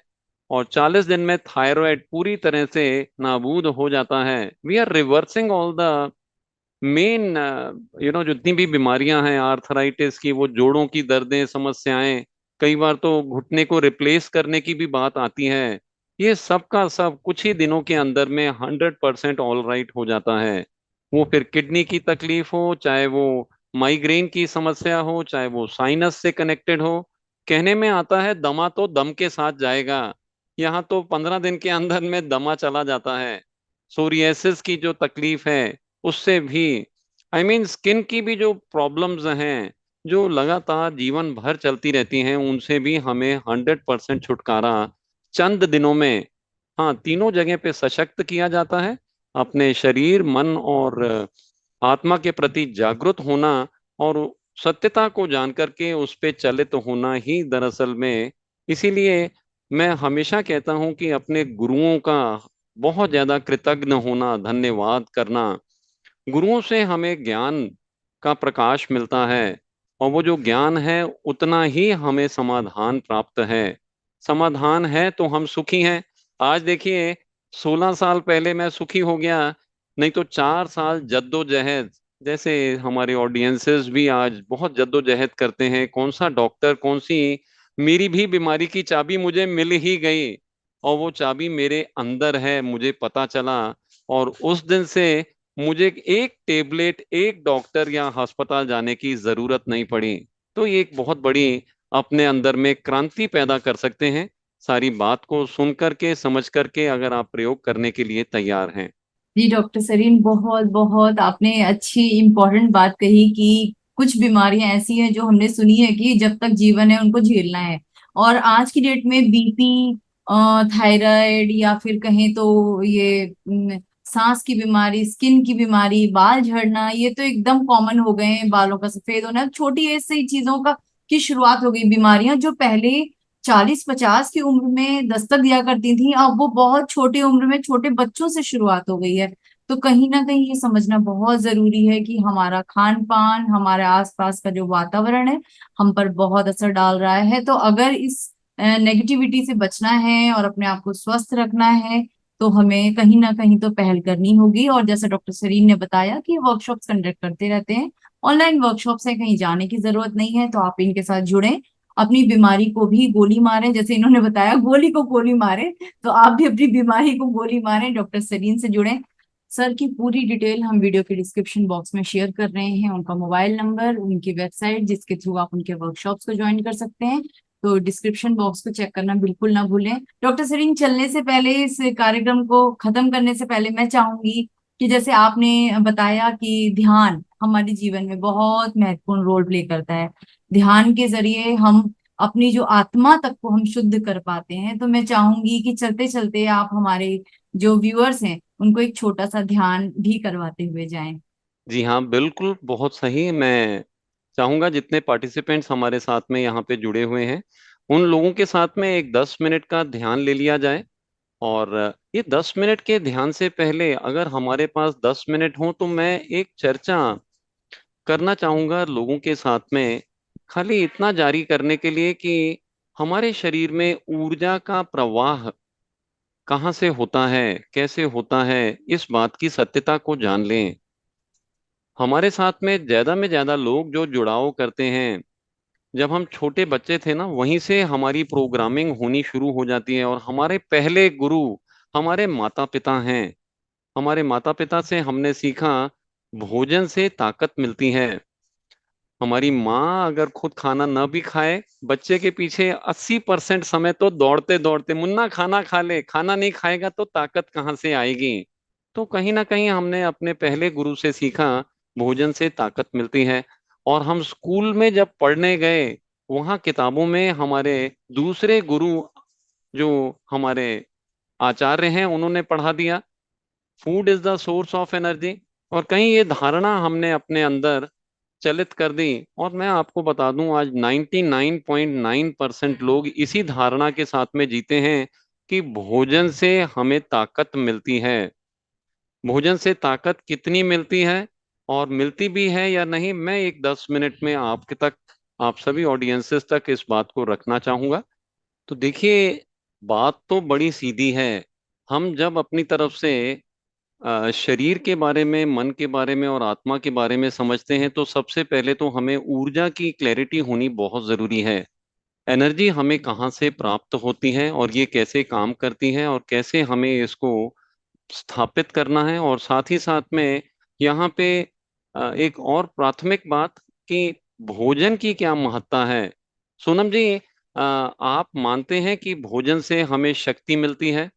और 40 दिन में थायराइड पूरी तरह से नाबूद हो जाता है। We are reversing all the main जितनी भी बीमारियां हैं आर्थराइटिस की, वो जोड़ों की दर्दें, समस्याएं, कई बार तो घुटने को रिप्लेस करने की भी बात आती है, ये सब का सब कुछ ही दिनों के अंदर में 100% ऑल राइट हो जाता है। वो फिर किडनी की तकलीफ हो, चाहे वो माइग्रेन की समस्या हो, चाहे वो साइनस से कनेक्टेड हो, कहने में आता है दमा तो दम के साथ जाएगा, यहाँ तो 15 दिन के अंदर में दमा चला जाता है। सोरियासिस की जो तकलीफ है उससे भी, स्किन की भी जो प्रॉब्लम्स हैं, जो लगातार जीवन भर चलती रहती हैं, उनसे भी हमें 100% छुटकारा चंद दिनों में, हाँ, तीनों जगह पे सशक्त किया जाता है। अपने शरीर, मन और आत्मा के प्रति जागरूक होना, और सत्यता को जान करके उस पे चलित होना ही दरअसल में, इसीलिए मैं हमेशा कहता हूं कि अपने गुरुओं का बहुत ज्यादा कृतज्ञ होना, धन्यवाद करना। गुरुओं से हमें ज्ञान का प्रकाश मिलता है, और वो जो ज्ञान है उतना ही हमें समाधान प्राप्त है। समाधान है तो हम सुखी हैं। आज देखिए, 16 साल पहले मैं सुखी हो गया, नहीं तो 4 साल जद्दोजहद। जैसे हमारे ऑडियंसेस भी आज बहुत जद्दोजहद करते हैं, कौन सा डॉक्टर, कौन सी, मेरी भी बीमारी की चाबी मुझे मिल ही गई, और वो चाबी मेरे अंदर है, मुझे पता चला। और उस दिन से मुझे एक टेबलेट, एक डॉक्टर या अस्पताल जाने की जरूरत नहीं पड़ी। तो ये एक बहुत बड़ी अपने अंदर में क्रांति पैदा कर सकते हैं, सारी बात को सुन करके, समझ करके, अगर आप प्रयोग करने के लिए तैयार हैं। जी डॉक्टर सरीन, बहुत बहुत आपने अच्छी इम्पोर्टेंट बात कही कि कुछ बीमारियां ऐसी हैं जो हमने सुनी है कि जब तक जीवन है उनको झेलना है। और आज की डेट में बीपी, थायराइड, या फिर कहें तो ये सांस की बीमारी, स्किन की बीमारी, बाल झड़ना, ये तो एकदम कॉमन हो गए हैं। बालों का सफेद होना, छोटी एज से ही चीजों का की शुरुआत हो गई। बीमारियां जो पहले 40-50 की उम्र में दस्तक दिया करती थी, अब वो बहुत छोटी उम्र में छोटे बच्चों से शुरुआत हो गई है। तो कहीं ना कहीं ये समझना बहुत जरूरी है कि हमारा खान पान, हमारे आसपास का जो वातावरण है, हम पर बहुत असर डाल रहा है। तो अगर इस नेगेटिविटी से बचना है और अपने आप को स्वस्थ रखना है, तो हमें कहीं ना कहीं तो पहल करनी होगी। और जैसे डॉक्टर सरीन ने बताया कि वर्कशॉप्स कंडक्ट करते रहते हैं, ऑनलाइन वर्कशॉप्स है, कहीं जाने की जरूरत नहीं है, तो आप इनके साथ जुड़ें। अपनी बीमारी को भी गोली मारें, जैसे इन्होंने बताया गोली को गोली मारें, तो आप भी अपनी बीमारी को गोली मारें, डॉक्टर सरीन से जुड़ें। सर की पूरी डिटेल हम वीडियो के डिस्क्रिप्शन बॉक्स में शेयर कर रहे हैं, उनका मोबाइल नंबर, उनकी वेबसाइट जिसके थ्रू आप उनके वर्कशॉप्स को ज्वाइन कर सकते हैं। तो डिस्क्रिप्शन बॉक्स को चेक करना बिल्कुल ना भूलें। डॉक्टर सरीन, चलने से पहले, इस कार्यक्रम को खत्म करने से पहले, मैं चाहूंगी कि जैसे आपने बताया कि ध्यान हमारे जीवन में बहुत महत्वपूर्ण रोल प्ले करता है, ध्यान के जरिए हम अपनी जो आत्मा तक को हम शुद्ध कर पाते हैं। तो मैं चाहूंगी कि चलते चलते आप हमारे जो व्यूअर्स हैं उनको एक छोटा सा ध्यान भी करवाते हुए जाएं। जी हाँ, बिल्कुल, बहुत सही। मैं चाहूंगा जितने पार्टिसिपेंट्स हमारे साथ में यहाँ पे जुड़े हुए हैं, उन लोगों के साथ में एक 10 मिनट का ध्यान ले लिया जाए। और ये 10 मिनट के ध्यान से पहले अगर हमारे पास 10 मिनट हो तो मैं एक चर्चा करना चाहूंगा लोगों के साथ में, खाली इतना जारी करने के लिए कि हमारे शरीर में ऊर्जा का प्रवाह कहाँ से होता है, कैसे होता है, इस बात की सत्यता को जान लें। हमारे साथ में ज्यादा लोग जो जुड़ाव करते हैं, जब हम छोटे बच्चे थे ना, वहीं से हमारी प्रोग्रामिंग होनी शुरू हो जाती है। और हमारे पहले गुरु हमारे माता पिता हैं। हमारे माता पिता से हमने सीखा भोजन से ताकत मिलती है। हमारी माँ अगर खुद खाना न भी खाए, बच्चे के पीछे 80% समय तो दौड़ते दौड़ते, मुन्ना खाना खा ले, खाना नहीं खाएगा तो ताकत कहाँ से आएगी। तो कहीं ना कहीं हमने अपने पहले गुरु से सीखा भोजन से ताकत मिलती है। और हम स्कूल में जब पढ़ने गए, वहाँ किताबों में हमारे दूसरे गुरु, जो हमारे आचार्य हैं, उन्होंने पढ़ा दिया food is the source of energy. और कहीं ये धारणा हमने अपने अंदर चलित कर दी। और मैं आपको बता दूं, आज 99.9% लोग इसी धारणा के साथ में जीते हैं कि भोजन से हमें ताकत मिलती है। भोजन से ताकत कितनी मिलती है और मिलती भी है या नहीं, मैं एक 10 मिनट में आपके तक, आप सभी ऑडियंसेस तक इस बात को रखना चाहूंगा। तो देखिए, बात तो बड़ी सीधी है। हम जब अपनी तरफ से शरीर के बारे में, मन के बारे में और आत्मा के बारे में समझते हैं, तो सबसे पहले तो हमें ऊर्जा की क्लैरिटी होनी बहुत जरूरी है। एनर्जी हमें कहाँ से प्राप्त होती है और ये कैसे काम करती है और कैसे हमें इसको स्थापित करना है। और साथ ही साथ में यहाँ पे एक और प्राथमिक बात कि भोजन की क्या महत्ता है। सोनम जी, आप मानते हैं कि भोजन से हमें शक्ति मिलती है?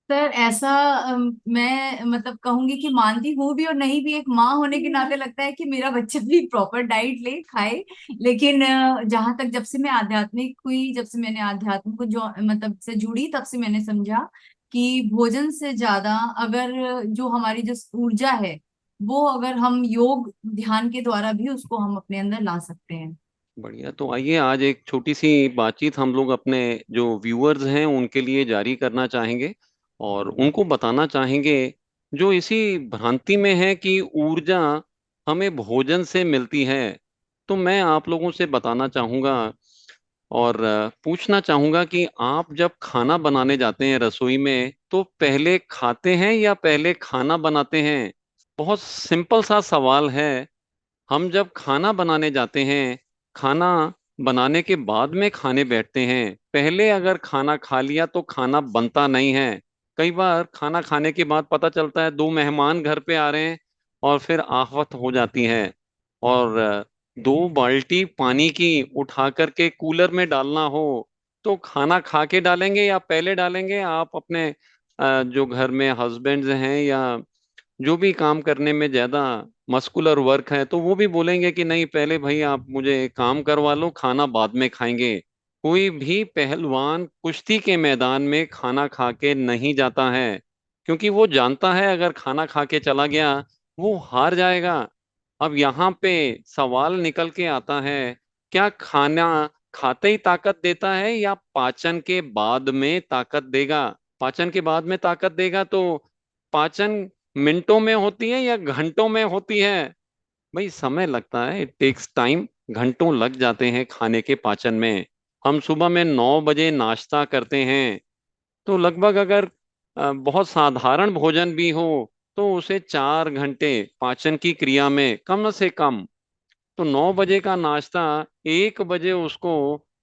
सर ऐसा मैं मतलब कहूंगी कि मानती हूँ भी और नहीं भी। एक माँ होने के नाते लगता है कि मेरा बच्चा भी प्रॉपर डाइट ले, खाए। लेकिन जहां तक, जब से मैं आध्यात्मिक हुई, जब से मैंने आध्यात्म को जो मतलब से जुड़ी, तब से मैंने समझा कि भोजन से ज्यादा अगर जो हमारी जो ऊर्जा है, वो अगर हम योग ध्यान के द्वारा भी उसको हम अपने अंदर ला सकते हैं। बढ़िया। तो आइए आज एक छोटी सी बातचीत हम लोग अपने जो व्यूअर्स हैं उनके लिए जारी करना चाहेंगे और उनको बताना चाहेंगे जो इसी भ्रांति में है कि ऊर्जा हमें भोजन से मिलती है। तो मैं आप लोगों से बताना चाहूँगा और पूछना चाहूँगा कि आप जब खाना बनाने जाते हैं रसोई में, तो पहले खाते हैं या पहले खाना बनाते हैं? बहुत सिंपल सा सवाल है। हम जब खाना बनाने जाते हैं, खाना बनाने के बाद में खाने बैठते हैं, पहले अगर खाना खा लिया तो खाना बनता नहीं है। कई बार खाना खाने के बाद पता चलता है दो मेहमान घर पे आ रहे हैं और फिर आफत हो जाती है। और 2 बाल्टी पानी की उठा करके कूलर में डालना हो, तो खाना खा के डालेंगे या पहले डालेंगे? आप अपने जो घर में हस्बैंड्स हैं या जो भी काम करने में ज्यादा मस्कुलर वर्क है, तो वो भी बोलेंगे कि नहीं, पहले भाई आप मुझे काम करवा लो, खाना बाद में खाएंगे। कोई भी पहलवान कुश्ती के मैदान में खाना खा के नहीं जाता है, क्योंकि वो जानता है अगर खाना खा के चला गया वो हार जाएगा। अब यहाँ पे सवाल निकल के आता है, क्या खाना खाते ही ताकत देता है या पाचन के बाद में ताकत देगा? पाचन के बाद में ताकत देगा तो पाचन मिनटों में होती है या घंटों में होती है? भाई समय लगता है, इट टेक्स टाइम। घंटों लग जाते हैं खाने के पाचन में। हम सुबह में 9 बजे नाश्ता करते हैं, तो लगभग अगर बहुत साधारण भोजन भी हो तो उसे 4 घंटे पाचन की क्रिया में कम से कम। तो 9 बजे का नाश्ता, 1 बजे उसको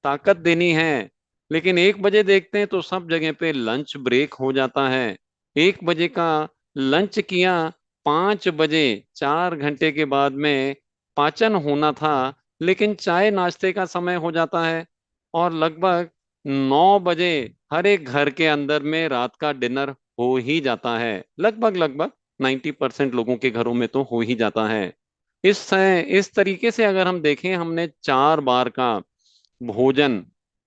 ताकत देनी है। लेकिन 1 बजे देखते हैं तो सब जगह पे लंच ब्रेक हो जाता है। 1 बजे का लंच किया, 5 बजे 4 घंटे के बाद में पाचन होना था, लेकिन चाय नाश्ते का समय हो जाता है। और लगभग 9 बजे हर एक घर के अंदर में रात का डिनर हो ही जाता है। लगभग लगभग 90% लोगों के घरों में तो हो ही जाता है। इस तरीके से अगर हम देखें, हमने 4 बार का भोजन,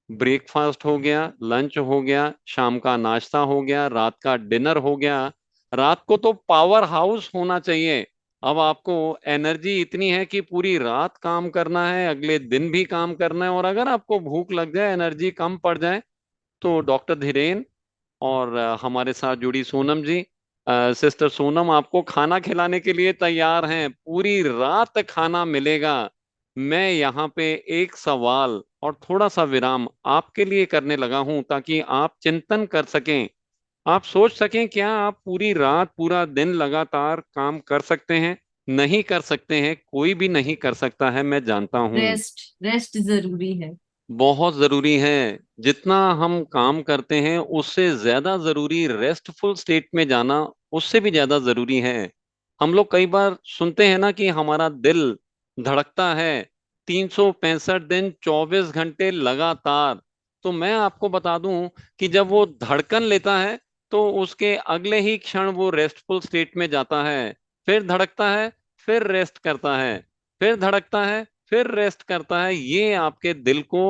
ब्रेकफास्ट हो गया, लंच हो गया, शाम का नाश्ता हो गया, रात का डिनर हो गया। रात को तो पावर हाउस होना चाहिए। अब आपको एनर्जी इतनी है कि पूरी रात काम करना है, अगले दिन भी काम करना है। और अगर आपको भूख लग जाए, एनर्जी कम पड़ जाए, तो डॉक्टर धीरेन और हमारे साथ जुड़ी सोनम जी, सिस्टर सोनम आपको खाना खिलाने के लिए तैयार हैं। पूरी रात खाना मिलेगा। मैं यहाँ पे एक सवाल और थोड़ा सा विराम आपके लिए करने लगा हूं, ताकि आप चिंतन कर सकें। आप सोच सकें, क्या आप पूरी रात पूरा दिन लगातार काम कर सकते हैं? नहीं कर सकते हैं, कोई भी नहीं कर सकता है, मैं जानता हूं। रेस्ट, रेस्ट जरूरी है। बहुत जरूरी है। जितना हम काम करते हैं उससे ज्यादा जरूरी रेस्टफुल स्टेट में जाना, उससे भी ज्यादा जरूरी है। हम लोग कई बार सुनते हैं ना कि हमारा दिल धड़कता है 365 दिन 24 घंटे लगातार। तो मैं आपको बता दूं कि जब वो धड़कन लेता है तो उसके अगले ही क्षण वो रेस्टफुल स्टेट में जाता है। फिर धड़कता है, फिर रेस्ट करता है, फिर धड़कता है, फिर रेस्ट करता है। ये आपके दिल को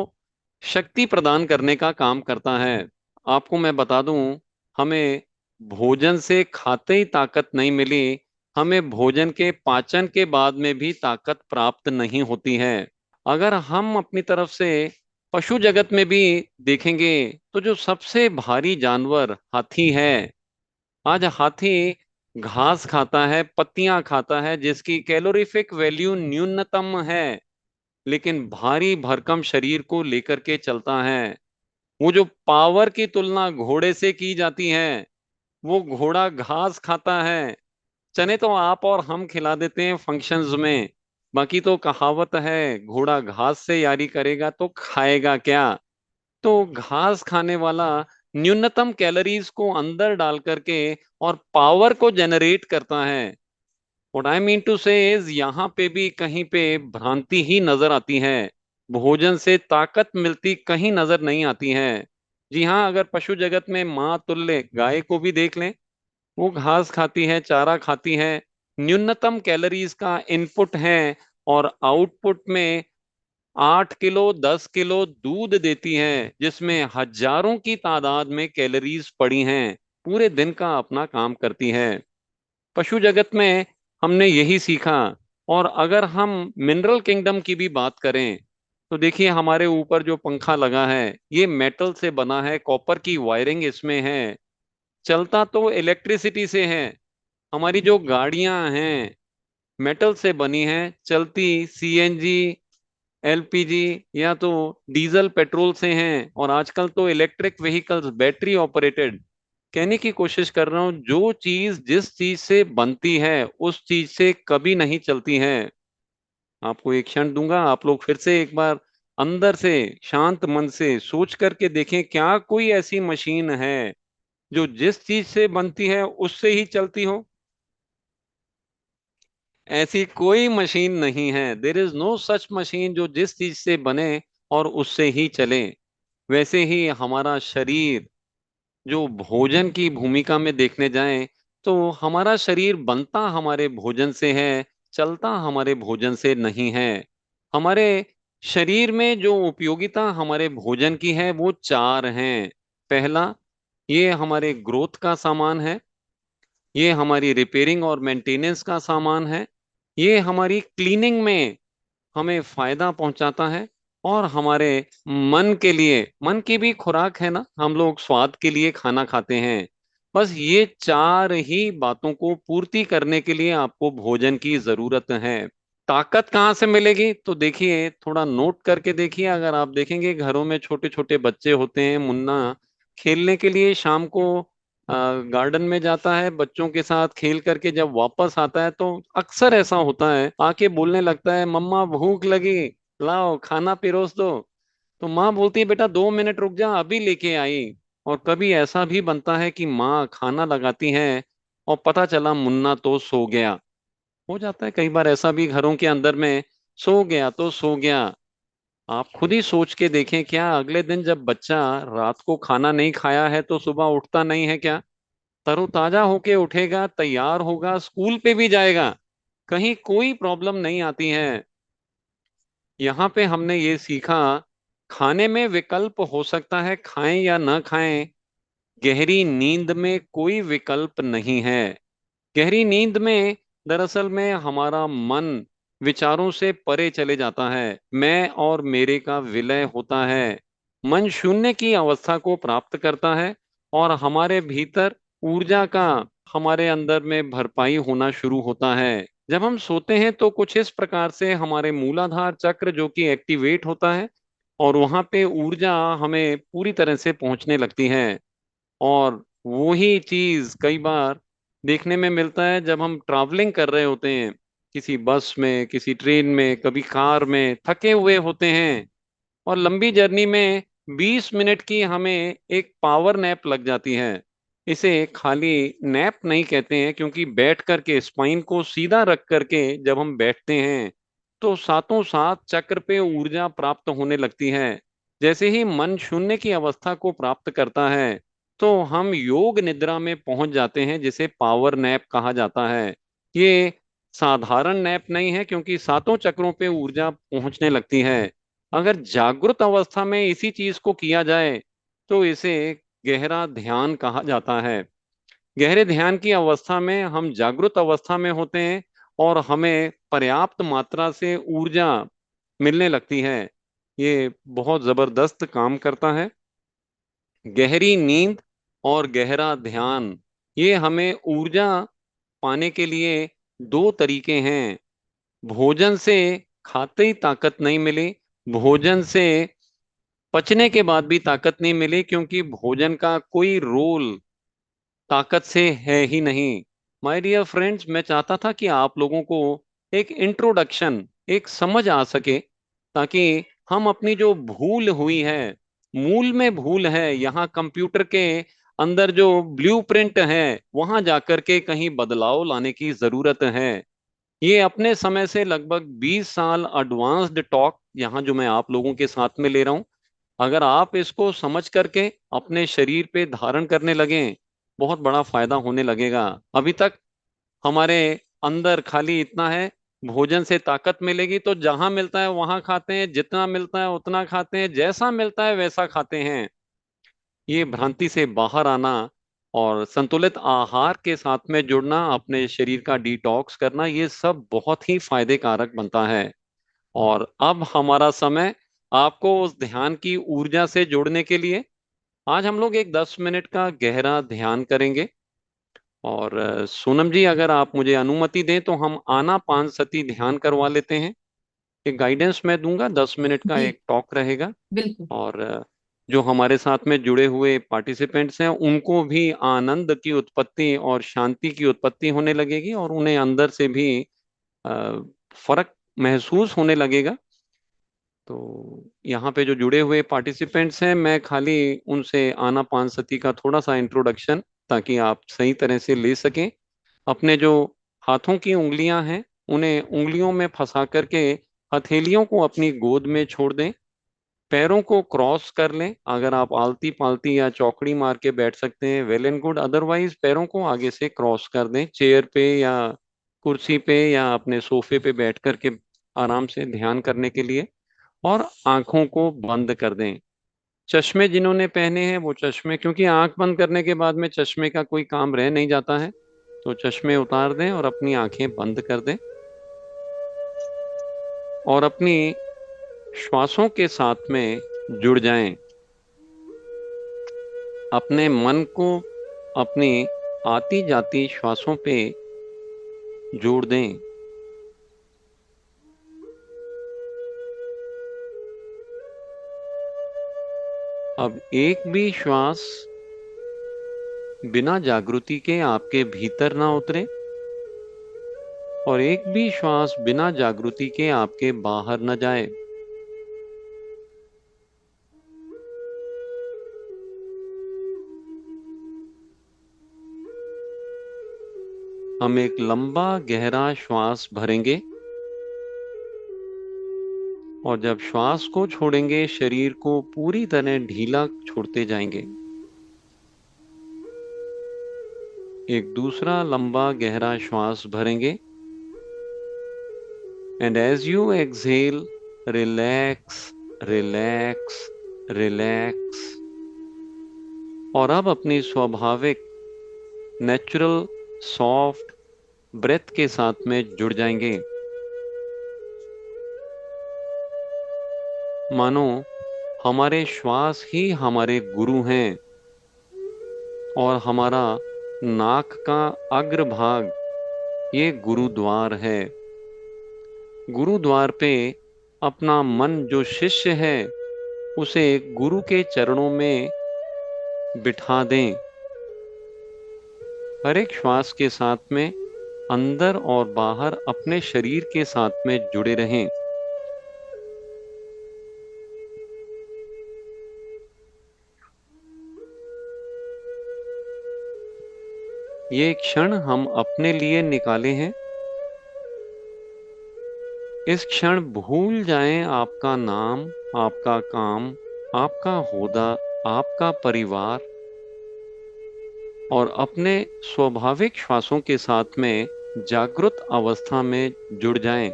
शक्ति प्रदान करने का काम करता है। आपको मैं बता दूं, हमें भोजन से खाते ही ताकत नहीं मिली, हमें भोजन के पाचन के बाद में भी ताकत प्राप्त नहीं होती है। अगर हम अपनी तरफ से पशु जगत में भी देखेंगे, तो जो सबसे भारी जानवर हाथी है। आज हाथी घास खाता है, पत्तियां खाता है, जिसकी कैलोरीफिक वैल्यू न्यूनतम है, लेकिन भारी भरकम शरीर को लेकर के चलता है। वो जो पावर की तुलना घोड़े से की जाती है, वो घोड़ा घास खाता है। चने तो आप और हम खिला देते हैं फंक्शंस में, बाकी तो कहावत है, घोड़ा घास से यारी करेगा तो खाएगा क्या? तो घास खाने वाला न्यूनतम कैलोरीज को अंदर डाल करके और पावर को जनरेट करता है। व्हाट आई मीन टू से इज, यहाँ पे भी कहीं पे भ्रांति ही नजर आती है। भोजन से ताकत मिलती कहीं नजर नहीं आती है। जी हाँ, अगर पशु जगत में माँ तुल्य गाय को भी देख लें, वो घास खाती है, चारा खाती है, न्यूनतम कैलोरीज का इनपुट है, और आउटपुट में 8 किलो 10 किलो दूध देती है, जिसमें हजारों की तादाद में कैलोरीज पड़ी हैं। पूरे दिन का अपना काम करती है। पशु जगत में हमने यही सीखा। और अगर हम मिनरल किंगडम की भी बात करें, तो देखिए हमारे ऊपर जो पंखा लगा है, ये मेटल से बना है, कॉपर की वायरिंग इसमें है। चलता तो इलेक्ट्रिसिटी से है। हमारी जो गाड़ियां हैं, मेटल से बनी हैं, चलती सीएनजी, एलपीजी या तो डीजल पेट्रोल से हैं। और आजकल तो इलेक्ट्रिक व्हीकल्स बैटरी ऑपरेटेड। कहने की कोशिश कर रहा हूं, जो चीज जिस चीज से बनती है उस चीज से कभी नहीं चलती है। आपको एक क्षण दूंगा, आप लोग फिर से एक बार अंदर से शांत मन से सोच करके देखें, क्या कोई ऐसी मशीन है जो जिस चीज से बनती है उससे ही चलती हो? ऐसी कोई मशीन नहीं है। There is no such machine जो जिस चीज से बने और उससे ही चले। वैसे ही हमारा शरीर, जो भोजन की भूमिका में देखने जाएं, तो हमारा शरीर बनता हमारे भोजन से है, चलता हमारे भोजन से नहीं है। हमारे शरीर में जो उपयोगिता हमारे भोजन की है वो चार हैं। पहला, ये हमारे ग्रोथ का सामान है। ये हमारी रिपेयरिंग और मेंटेनेंस का सामान है। ये हमारी क्लीनिंग में हमें फायदा पहुंचाता है। और हमारे मन के लिए, मन की भी खुराक है ना, हम लोग स्वाद के लिए खाना खाते हैं। बस ये चार ही बातों को पूर्ति करने के लिए आपको भोजन की जरूरत है। ताकत कहाँ से मिलेगी? तो देखिए, थोड़ा नोट करके देखिए। अगर आप देखेंगे घरों में छोटे छोटे बच्चे होते हैं, मुन्ना खेलने के लिए शाम को गार्डन में जाता है, बच्चों के साथ खेल करके जब वापस आता है तो अक्सर ऐसा होता है, आके बोलने लगता है, मम्मा भूख लगी, लाओ खाना पिरोस दो। तो माँ बोलती है, बेटा 2 मिनट रुक जा, अभी लेके आई। और कभी ऐसा भी बनता है कि माँ खाना लगाती है और पता चला मुन्ना तो सो गया। हो जाता है कई बार ऐसा भी घरों के अंदर में, सो गया तो सो गया। आप खुद ही सोच के देखें, क्या अगले दिन जब बच्चा रात को खाना नहीं खाया है तो सुबह उठता नहीं है क्या? तरोताजा होके उठेगा, तैयार होगा, स्कूल पे भी जाएगा, कहीं कोई प्रॉब्लम नहीं आती है। यहाँ पे हमने ये सीखा, खाने में विकल्प हो सकता है, खाएं या ना खाएं, गहरी नींद में कोई विकल्प नहीं है। गहरी नींद में दरअसल में हमारा मन विचारों से परे चले जाता है, मैं और मेरे का विलय होता है, मन शून्य की अवस्था को प्राप्त करता है, और हमारे भीतर ऊर्जा का, हमारे अंदर में भरपाई होना शुरू होता है। जब हम सोते हैं तो कुछ इस प्रकार से हमारे मूलाधार चक्र जो कि एक्टिवेट होता है, और वहां पे ऊर्जा हमें पूरी तरह से पहुंचने लगती है। और वही चीज कई बार देखने में मिलता है जब हम ट्रैवलिंग कर रहे होते हैं, किसी बस में, किसी ट्रेन में, कभी कार में, थके हुए होते हैं, और लंबी जर्नी में 20 मिनट की हमें एक पावर नैप लग जाती है। इसे खाली नैप नहीं कहते हैं, क्योंकि बैठ करके स्पाइन को सीधा रख करके जब हम बैठते हैं तो सातों सात चक्र पे ऊर्जा प्राप्त होने लगती है। जैसे ही मन शून्य की अवस्था को प्राप्त करता है तो हम योग निद्रा में पहुंच जाते हैं, जिसे पावर नैप कहा जाता है। ये साधारण नैप नहीं है, क्योंकि सातों चक्रों पे ऊर्जा पहुंचने लगती है। अगर जागृत अवस्था में इसी चीज को किया जाए तो इसे गहरा ध्यान कहा जाता है। गहरे ध्यान की अवस्था में हम जागृत अवस्था में होते हैं और हमें पर्याप्त मात्रा से ऊर्जा मिलने लगती है। ये बहुत जबरदस्त काम करता है। गहरी नींद और गहरा ध्यान, ये हमें ऊर्जा पाने के लिए दो तरीके हैं। भोजन से खाते ही ताकत नहीं मिली, भोजन से पचने के बाद भी ताकत नहीं मिली, क्योंकि भोजन का कोई रोल ताकत से है ही नहीं। माय डियर फ्रेंड्स, मैं चाहता था कि आप लोगों को एक इंट्रोडक्शन, एक समझ आ सके, ताकि हम अपनी जो भूल हुई है, मूल में भूल है, यहाँ कंप्यूटर के अंदर जो ब्लूप्रिंट है वहां जाकर के कहीं बदलाव लाने की जरूरत है। ये अपने समय से लगभग 20 साल एडवांस्ड टॉक यहाँ जो मैं आप लोगों के साथ में ले रहा हूँ, अगर आप इसको समझ करके अपने शरीर पे धारण करने लगें, बहुत बड़ा फायदा होने लगेगा। अभी तक हमारे अंदर खाली इतना है, भोजन से ताकत मिलेगी तो जहां मिलता है वहां खाते हैं, जितना मिलता है उतना खाते हैं, जैसा मिलता है वैसा खाते हैं। ये भ्रांति से बाहर आना और संतुलित आहार के साथ में जुड़ना, अपने शरीर का डिटॉक्स करना, ये सब बहुत ही फायदे कारक बनता है। और अब हमारा समय आपको उस ध्यान की ऊर्जा से जोड़ने के लिए, आज हम लोग एक 10 मिनट का गहरा ध्यान करेंगे। और सोनम जी, अगर आप मुझे अनुमति दें तो हम आनापान सती ध्यान करवा लेते हैं। एक गाइडेंस मैं दूंगा, 10 मिनट का जी एक टॉक रहेगा। बिल्कुल। और जो हमारे साथ में जुड़े हुए पार्टिसिपेंट्स हैं उनको भी आनंद की उत्पत्ति और शांति की उत्पत्ति होने लगेगी, और उन्हें अंदर से भी अ, फर्क महसूस होने लगेगा। तो यहाँ पे जो जुड़े हुए पार्टिसिपेंट्स हैं, मैं खाली उनसे आनापानसती का थोड़ा सा इंट्रोडक्शन, ताकि आप सही तरह से ले सकें। अपने जो हाथों की उंगलियां हैं उन्हें उंगलियों में फंसा करके हथेलियों को अपनी गोद में छोड़ दें। पैरों को क्रॉस कर लें। अगर आप आलती पालती या चौकड़ी मार के बैठ सकते हैं, वेल एंड गुड, अदरवाइज पैरों को आगे से क्रॉस कर दें, चेयर पे या कुर्सी पे या अपने सोफे पे बैठ करके आराम से ध्यान करने के लिए। और आंखों को बंद कर दें। चश्मे जिन्होंने पहने हैं वो चश्मे, क्योंकि आंख बंद करने के बाद में चश्मे का कोई काम रह नहीं जाता है, तो चश्मे उतार दें और अपनी आंखें बंद कर दें। और अपनी श्वासों के साथ में जुड़ जाएं। अपने मन को अपनी आती जाती श्वासों पे जोड़ दें। अब एक भी श्वास बिना जागृति के आपके भीतर ना उतरे और एक भी श्वास बिना जागृति के आपके बाहर न जाए। हम एक लंबा गहरा श्वास भरेंगे और जब श्वास को छोड़ेंगे शरीर को पूरी तरह ढीला छोड़ते जाएंगे। एक दूसरा लंबा गहरा श्वास भरेंगे and as you exhale relax relax relax. और अब अपनी स्वाभाविक नेचुरल सॉफ्ट ब्रेथ के साथ में जुड़ जाएंगे। मानो हमारे श्वास ही हमारे गुरु हैं और हमारा नाक का अग्रभाग ये गुरुद्वार है। गुरुद्वार पे अपना मन जो शिष्य है उसे गुरु के चरणों में बिठा दें। हर एक श्वास के साथ में अंदर और बाहर अपने शरीर के साथ में जुड़े रहें। ये क्षण हम अपने लिए निकाले हैं। इस क्षण भूल जाएं आपका नाम, आपका काम, आपका होदा, आपका परिवार और अपने स्वाभाविक श्वासों के साथ में जागृत अवस्था में जुड़ जाएं।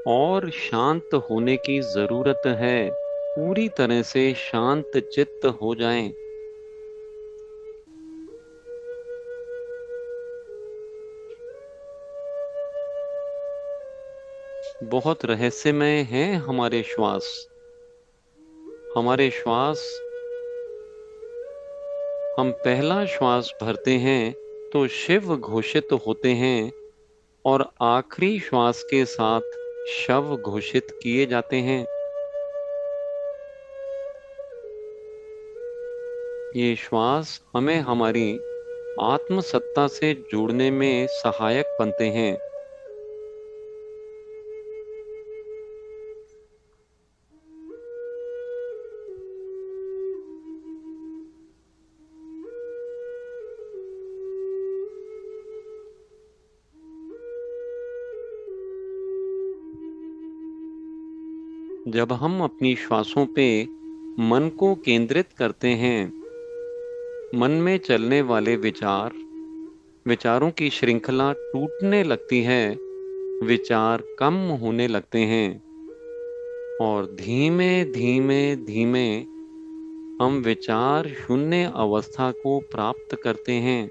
और शांत होने की जरूरत है। पूरी तरह से शांत चित्त हो जाएं। बहुत रहस्यमय हैं हमारे श्वास। हमारे श्वास, हम पहला श्वास भरते हैं तो शिव घोषित होते हैं और आखिरी श्वास के साथ शव घोषित किए जाते हैं। ये श्वास हमें हमारी आत्मसत्ता से जोड़ने में सहायक बनते हैं। जब हम अपनी श्वासों पे मन को केंद्रित करते हैं, मन में चलने वाले विचारों की श्रृंखला टूटने लगती है, विचार कम होने लगते हैं और धीमे धीमे धीमे हम विचार शून्य अवस्था को प्राप्त करते हैं।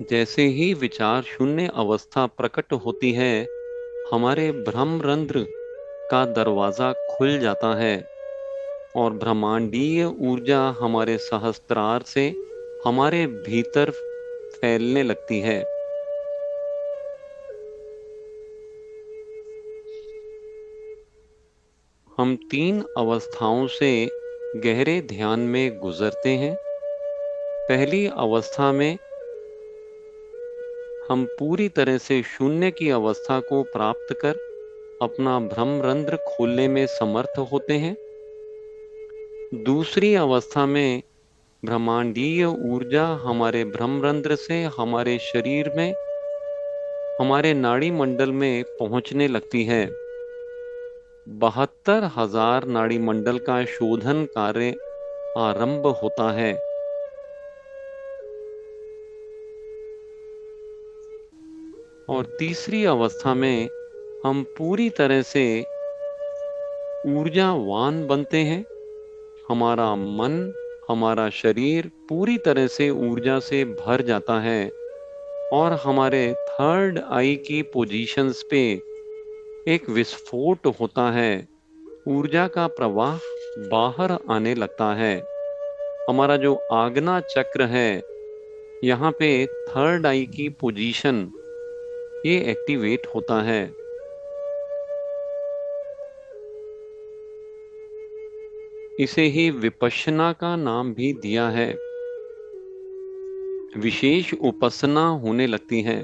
जैसे ही विचार शून्य अवस्था प्रकट होती है, हमारे ब्रह्मरंध्र का दरवाजा खुल जाता है और ब्रह्मांडीय ऊर्जा हमारे सहस्त्रार से हमारे भीतर फैलने लगती है। हम 3 अवस्थाओं से गहरे ध्यान में गुजरते हैं। पहली अवस्था में हम पूरी तरह से शून्य की अवस्था को प्राप्त कर अपना ब्रह्मरंध्र खोलने में समर्थ होते हैं। दूसरी अवस्था में ब्रह्मांडीय ऊर्जा हमारे ब्रह्मरंध्र से हमारे शरीर में, हमारे नाड़ी मंडल में पहुंचने लगती है। 72,000 नाड़ी मंडल का शोधन कार्य आरंभ होता है। और तीसरी अवस्था में हम पूरी तरह से ऊर्जावान बनते हैं। हमारा मन, हमारा शरीर पूरी तरह से ऊर्जा से भर जाता है और हमारे थर्ड आई की पोजीशंस पे एक विस्फोट होता है। ऊर्जा का प्रवाह बाहर आने लगता है। हमारा जो आज्ञा चक्र है, यहाँ पे थर्ड आई की पोजीशन ये एक्टिवेट होता है। इसे ही विपश्यना का नाम भी दिया है। विशेष उपासना होने लगती है।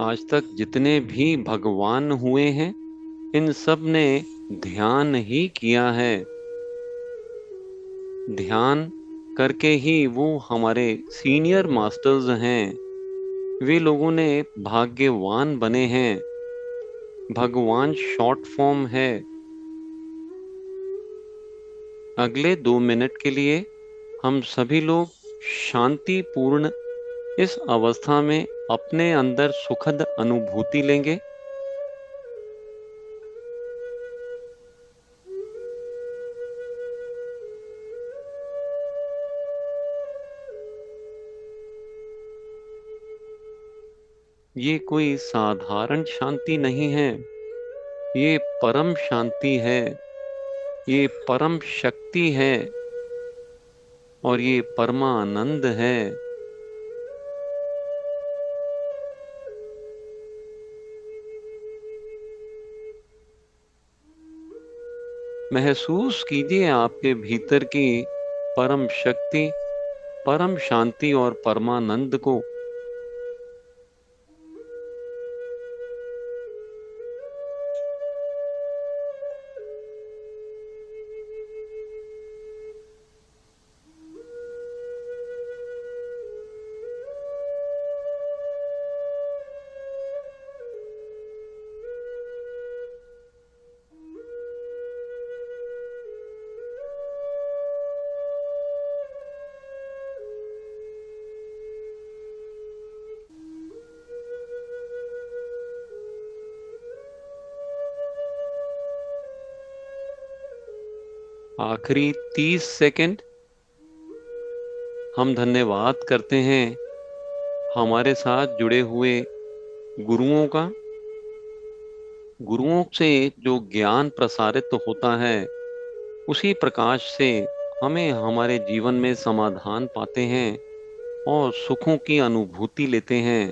आज तक जितने भी भगवान हुए हैं, इन सब ने ध्यान ही किया है। ध्यान करके ही वो हमारे सीनियर मास्टर्स हैं। वे लोगों ने भाग्यवान बने हैं। भगवान शॉर्ट फॉर्म है। अगले 2 मिनट के लिए हम सभी लोग शांतिपूर्ण इस अवस्था में अपने अंदर सुखद अनुभूति लेंगे। ये कोई साधारण शांति नहीं है, ये परम शांति है, ये परम शक्ति है और ये परमानंद है। महसूस कीजिए आपके भीतर की परम शक्ति, परम शांति और परमानंद को। आखिरी 30 सेकंड हम धन्यवाद करते हैं हमारे साथ जुड़े हुए गुरुओं का। गुरुओं से जो ज्ञान प्रसारित होता है, उसी प्रकाश से हमें हमारे जीवन में समाधान पाते हैं और सुखों की अनुभूति लेते हैं।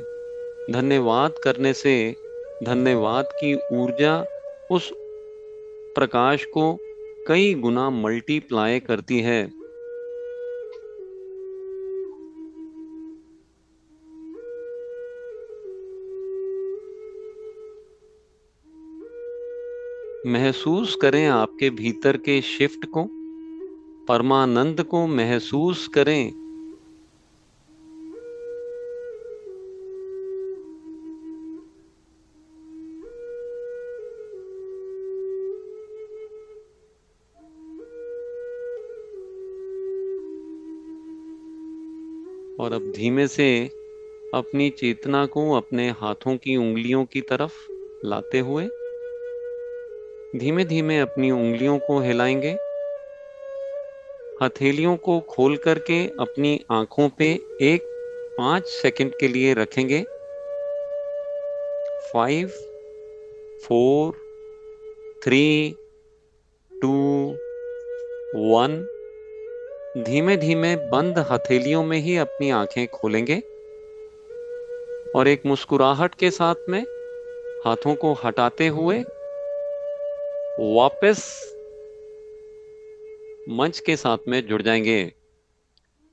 धन्यवाद करने से धन्यवाद की ऊर्जा उस प्रकाश को कई गुना मल्टीप्लाई करती है। महसूस करें आपके भीतर के शिफ्ट को, परमानंद को महसूस करें। और अब धीमे से अपनी चेतना को अपने हाथों की उंगलियों की तरफ लाते हुए धीमे धीमे अपनी उंगलियों को हिलाएंगे। हथेलियों को खोल करके अपनी आंखों पे 5 सेकंड के लिए रखेंगे। 5, 4, 3, 2, 1। धीमे धीमे बंद हथेलियों में ही अपनी आंखें खोलेंगे और एक मुस्कुराहट के साथ में हाथों को हटाते हुए वापस मंच के साथ में जुड़ जाएंगे।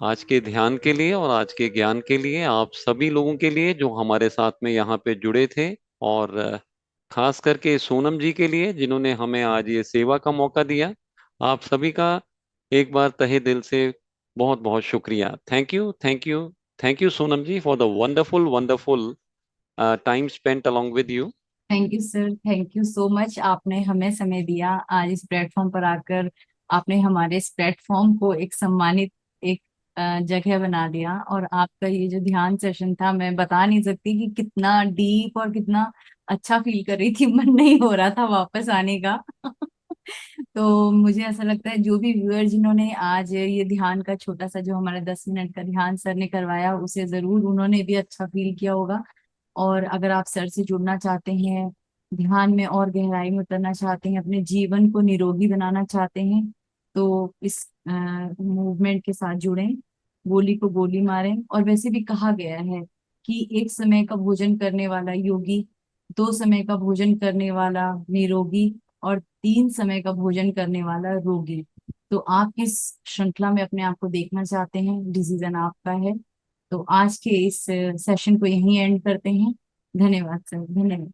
आज के ध्यान के लिए और आज के ज्ञान के लिए आप सभी लोगों के लिए जो हमारे साथ में यहाँ पे जुड़े थे, और खास करके सोनम जी के लिए जिन्होंने हमें आज ये सेवा का मौका दिया, आप सभी का एक बार तहे दिल से बहुत बहुत शुक्रिया। Thank you, thank you, thank you Sonam ji for the wonderful wonderful time spent along with you. Thank you sir, thank you so much. आपने हमें समय दिया आज इस प्लेटफॉर्म पर आकर। आपने हमारे इस प्लेटफॉर्म को एक सम्मानित, एक जगह बना दिया। और आपका ये जो ध्यान सेशन था, मैं बता नहीं सकती कि कितना डीप और कितना अच्छा फील कर रही थी। मन नहीं हो रहा था वापस आने का। तो मुझे ऐसा लगता है जो भी व्यूअर जिन्होंने आज ये ध्यान का छोटा सा जो हमारा 10 मिनट का ध्यान सर ने करवाया, उसे जरूर उन्होंने भी अच्छा फील किया होगा। और अगर आप सर से जुड़ना चाहते हैं, ध्यान में और गहराई में उतरना चाहते हैं, अपने जीवन को निरोगी बनाना चाहते हैं, तो इस मूवमेंट के साथ जुड़ें। गोली को गोली मारें। और वैसे भी कहा गया है कि एक समय का भोजन करने वाला योगी, 2 समय का भोजन करने वाला निरोगी, और 3 समय का भोजन करने वाला रोगी। तो आप किस श्रृंखला में अपने आप को देखना चाहते हैं, डिसीजन आपका है। तो आज के इस सेशन को यहीं एंड करते हैं। धन्यवाद सर, धन्यवाद।